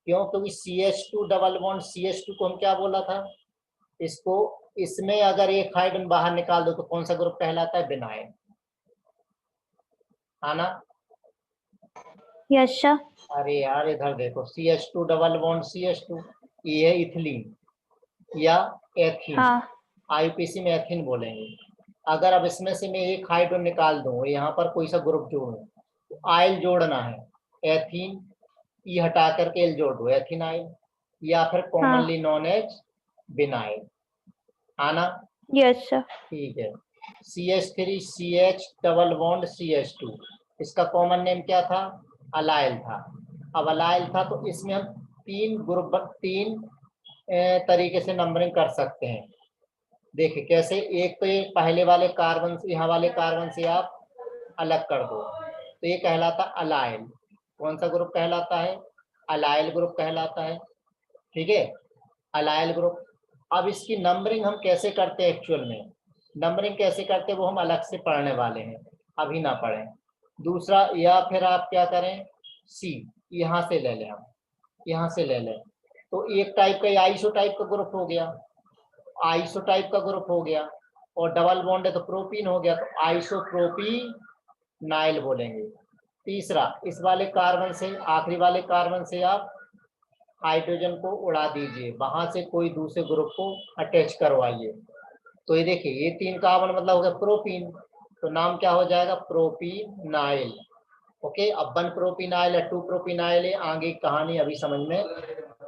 क्यों, क्योंकि CH2 डबल बॉन्ड CH2 को हम क्या बोला था, इसको, इसमें अगर एक हाइड्रोजन बाहर निकाल दो तो कौन सा ग्रुप कहलाता है, बिनाइल, है ना। Yes, sir. अरे यार इधर देखो, CH2 डबल बॉन्ड CH2, ये है इथिलीन या एथीन, हाँ. IUPAC में एथीन बोलेंगे। अगर अब इसमें से मैं एक हाइड्रोजन निकाल दूं, यहाँ पर कोई सा ग्रुप जोड़ूं, तो आइल जोड़ना है, एथीन, ई हटा करके एल जोड़ दो, एथीनाइल, या फिर कॉमनली नॉन एज बिनाइल, आना। Yes, sir. ठीक है, CH3 CH double bond CH2, इसका कॉमन नेम क्या था, अलाइल था। अब अलाइल था तो इसमें हम 3 ग्रुप, 3 तरीके से नंबरिंग कर सकते हैं। देखिए कैसे, एक तो ये पहले वाले कार्बन से, यहाँ वाले कार्बन से आप अलग कर दो, तो ये कहलाता अलाइल। कौन सा ग्रुप कहलाता है, अलाइल ग्रुप कहलाता है, ठीक है, अलाइल ग्रुप। अब इसकी नंबरिंग हम कैसे करते हैं, एक्चुअल में नंबरिंग कैसे करते हैं वो हम अलग से पढ़ने वाले हैं, अभी ना पढ़ें। दूसरा, या फिर आप क्या करें, सी, यहाँ से ले लें हम, यहाँ से ले लें, तो एक टाइप का आइसो टाइप का ग्रुप हो गया, आइसो टाइप का ग्रुप हो गया, और डबल बॉन्ड है तो प्रोपीन हो गया, तो आइसोप्रोपीनाइल बोलेंगे। तीसरा, इस वाले कार्बन से, आखिरी वाले कार्बन से आप हाइड्रोजन को उड़ा दीजिए, वहां से कोई दूसरे ग्रुप को अटैच करवाइए, तो ये देखिए ये 3 कार्बन मतलब हो गया प्रोपीन, तो नाम क्या हो जाएगा, प्रोपीनाइल। ओके, अब 1 प्रोपीनाइल है, 2 प्रोपीनाइल है, आगे कहानी अभी समझ में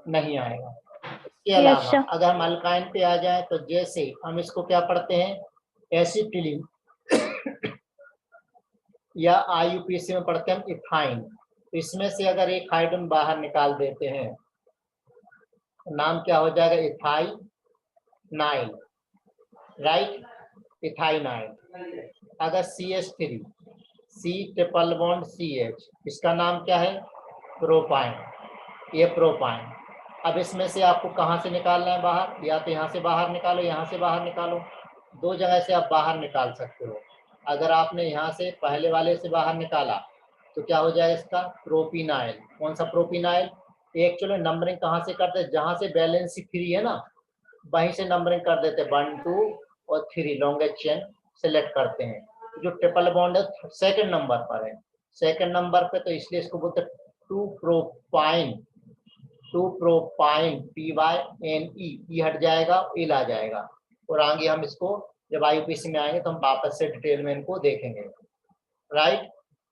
नहीं आएगा। इसके Yes, अलावा sir. अगर हम अल्काइन पे आ जाए तो जैसे हम इसको क्या पढ़ते हैं, एसिटिलीन, या IUPAC में पढ़ते हैं हम इथाइन। तो इसमें से अगर एक हाइड्रोजन बाहर निकाल देते हैं, नाम क्या हो जाएगा, इथाइनाइल, राइट, इथाइनाइल। अगर CH3 C triple bond CH, इसका नाम क्या है, प्रोपाइन, ये प्रोपाइन। अब इसमें से आपको कहाँ से निकालना है बाहर, या तो यहाँ से बाहर निकालो, यहाँ से बाहर निकालो, 2 जगह से आप बाहर निकाल सकते हो। अगर आपने यहाँ से पहले वाले से बाहर निकाला तो क्या हो जाएगा इसका, प्रोपीनाइल। कौन सा प्रोपीनाइल, एक्चुअली नंबरिंग कहाँ से करते हैं, जहां से बैलेंस फ्री है ना वहीं से नंबरिंग कर देते हैं। 1 2 और 3 लॉन्गेस्ट चेन सेलेक्ट करते हैं। जो ट्रिपल बॉन्ड है सेकंड नंबर पर है, सेकंड नंबर पे, तो इसलिए इसको बोलते हैं 2 प्रोपाइन। 2 प्रोपाइन PYNE, ई हट जाएगा, इल आ जाएगा। और आगे हम इसको जब IUPAC में आएंगे तो हम वापस से डिटेल में इनको देखेंगे, राइट।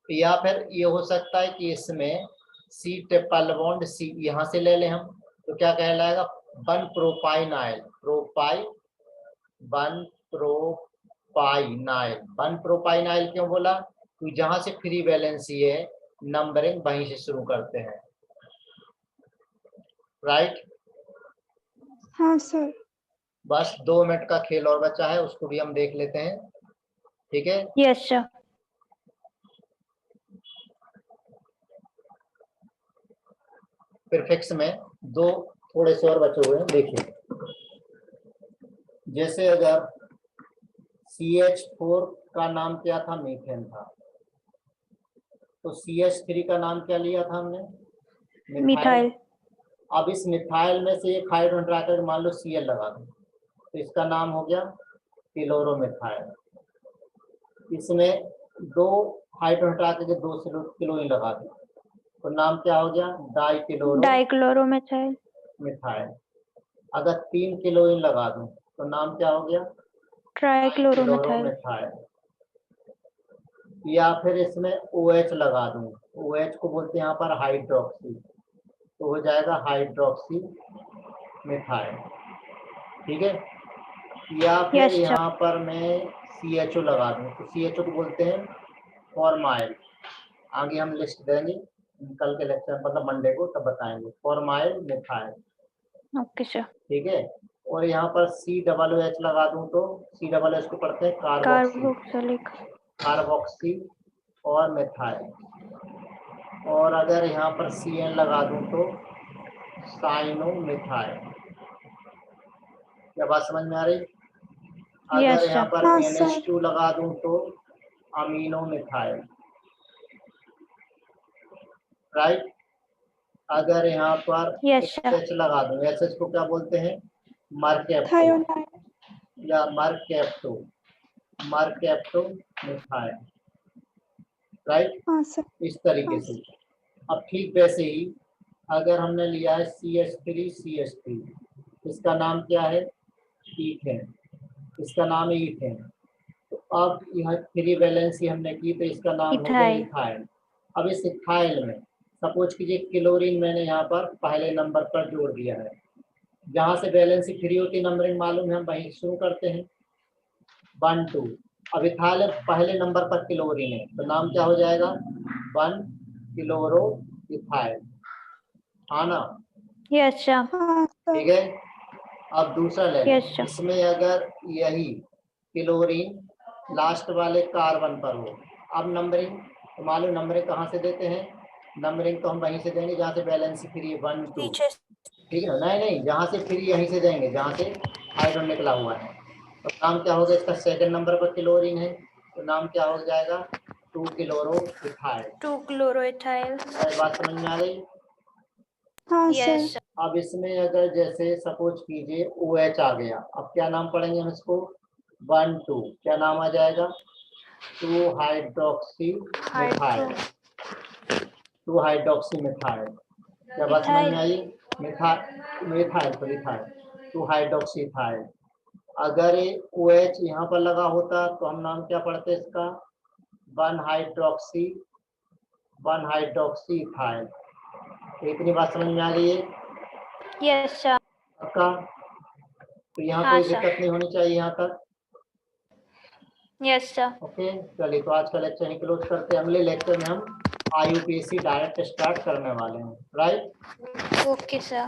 या फिर ये हो सकता है कि इसमें C ट्रिपल बॉन्ड C यहाँ से ले लें हम, तो क्या कहलाएगा 1 प्रोपाइनाइल। 1 प्रोपाइनाइल। 1 प्रोपाइनाइल क्यों बोला, क्योंकि जहां से फ्री वैलेंसी है नंबरिंग वहीं से शुरू करते हैं, राइट। हाँ सर। बस 2 मिनट का खेल और बचा है, उसको भी हम देख लेते हैं, ठीक है। Yes sir. प्रीफिक्स में 2 थोड़े से और बचे हुए हैं, देखिए। जैसे अगर CH4 का नाम क्या था, मीथेन था, तो CH3 का नाम क्या लिया था हमने, मिथाइल। अब इस मिथाइल में से एक हाइड्रोजन हटा कर मान लो Cl लगा दो, तो इसका नाम हो गया क्लोरोमिथाइल। इसमें 2 हाइड्रोजन हटा के 2 क्लोरीन लगा दो, तो नाम क्या हो गया, डाइक्लोरोमिथाइल। मिथाइल। अगर 3 क्लोरीन लगा दूं तो नाम क्या हो गया, ट्राइक्लोरोमिथाइल। क्लोरोमिथाइल। या फिर इसमें OH लगा दूं, OH को बोलते हैं यहाँ पर हाइड्रोक्सी, तो हो जाएगा हाइड्रोक्सी मिथाइल, ठीक है। या फिर Yes, sir. यहाँ पर मैं CHO लगा दूं, तो CHO को बोलते हैं फॉर्माइल। आगे हम लिस्ट देंगे कल के लेक्चर, मतलब मंडे को, तब बताएंगे फॉर्माइल मिथाइल, ओके सर। ठीक है। और यहाँ पर COOH लगा दूं तो COOH को पढ़ते हैं कार्बोक्सी, कार्बोक्सिलिक। कार्बोक्सी और मिथाइल। और अगर यहाँ पर CN लगा दूं तो साइनोमिथाइल। क्या बात समझ में आ रही, अगर Yes, यहाँ sir. पर हाँ, NH2 लगा दूं तो अमीनोमिथाइल, राइट। अगर यहाँ पर Yes, sir. SH लगा दूं, SH को क्या बोलते हैं, मरकेप्टो थायोनाइल। या मरकेप्टो, मरकेप्टो मिथाइल, राइट। हाँ सर। इस तरीके से। अब ठीक वैसे ही अगर हमने लिया है CH3, इसका नाम क्या है, ईथेन, इसका नाम है ईथेन। तो अब यह 3 वैलेंसी हमने की, तो इसका नाम हो गया इथाइल। इथाइल। अब इस इथाइल में सपोज कीजिए क्लोरीन मैंने यहाँ पर पहले नंबर पर जोड़ दिया है, जहां से वैलेंसी फ्री होती नंबरिंग मालूम है, हम वहीं शुरू करते हैं 1 2। अब इथाइल पहले नंबर पर क्लोरीन है, तो नाम क्या हो जाएगा 1 क्लोरो इथाइल, हाँ ना, Yes, sir. हाँ सर। ठीक है। अब दूसरा ले लें, Yes, sir. इसमें अगर यही क्लोरीन लास्ट वाले कार्बन पर हो, अब नंबरिंग तो मालूम नंबरिंग कहाँ से देते हैं, नंबरिंग तो हम वहीं से देंगे जहाँ से बैलेंस फ्री है 1 2, ठीक है। नहीं, जहाँ से फ्री यहीं से देंगे जहाँ से हाइड्रोजन निकला हुआ है। तो नाम क्या होगा, इसका सेकंड नंबर पर क्लोरीन है, तो नाम क्या हो जाएगा 2 क्लोरो इथाइल। 2 chloroethyl. बात समझ में आ गई। हाँ Yes, सर। sir. अब इसमें अगर जैसे सपोज कीजिए OH आ गया, अब क्या नाम पढ़ेंगे हम इसको 1 2, क्या नाम आ जाएगा 2 हाइड्रोक्सी मिथाइल, 2 हाइड्रोक्सी मिथाइल। क्या बात समझ में आई, मिथाइल तो इथाइल, 2 हाइड्रोक्सी इथाइल। अगर ये OH यहाँ पर लगा होता तो हम नाम क्या पढ़ते इसका 1 हाइड्रोक्सी इथाइल। इतनी बात समझ में आ रही है Yes, sir. आपका, तो यहाँ हाँ, कोई सर। दिक्कत नहीं होनी चाहिए यहाँ तक, Yes, sir. ओके। चलिए तो आज का लेक्चर ही क्लोज करते हैं, अगले लेक्चर में हम IUPAC डायरेक्ट स्टार्ट करने वाले हैं, राइट। Okay, sir.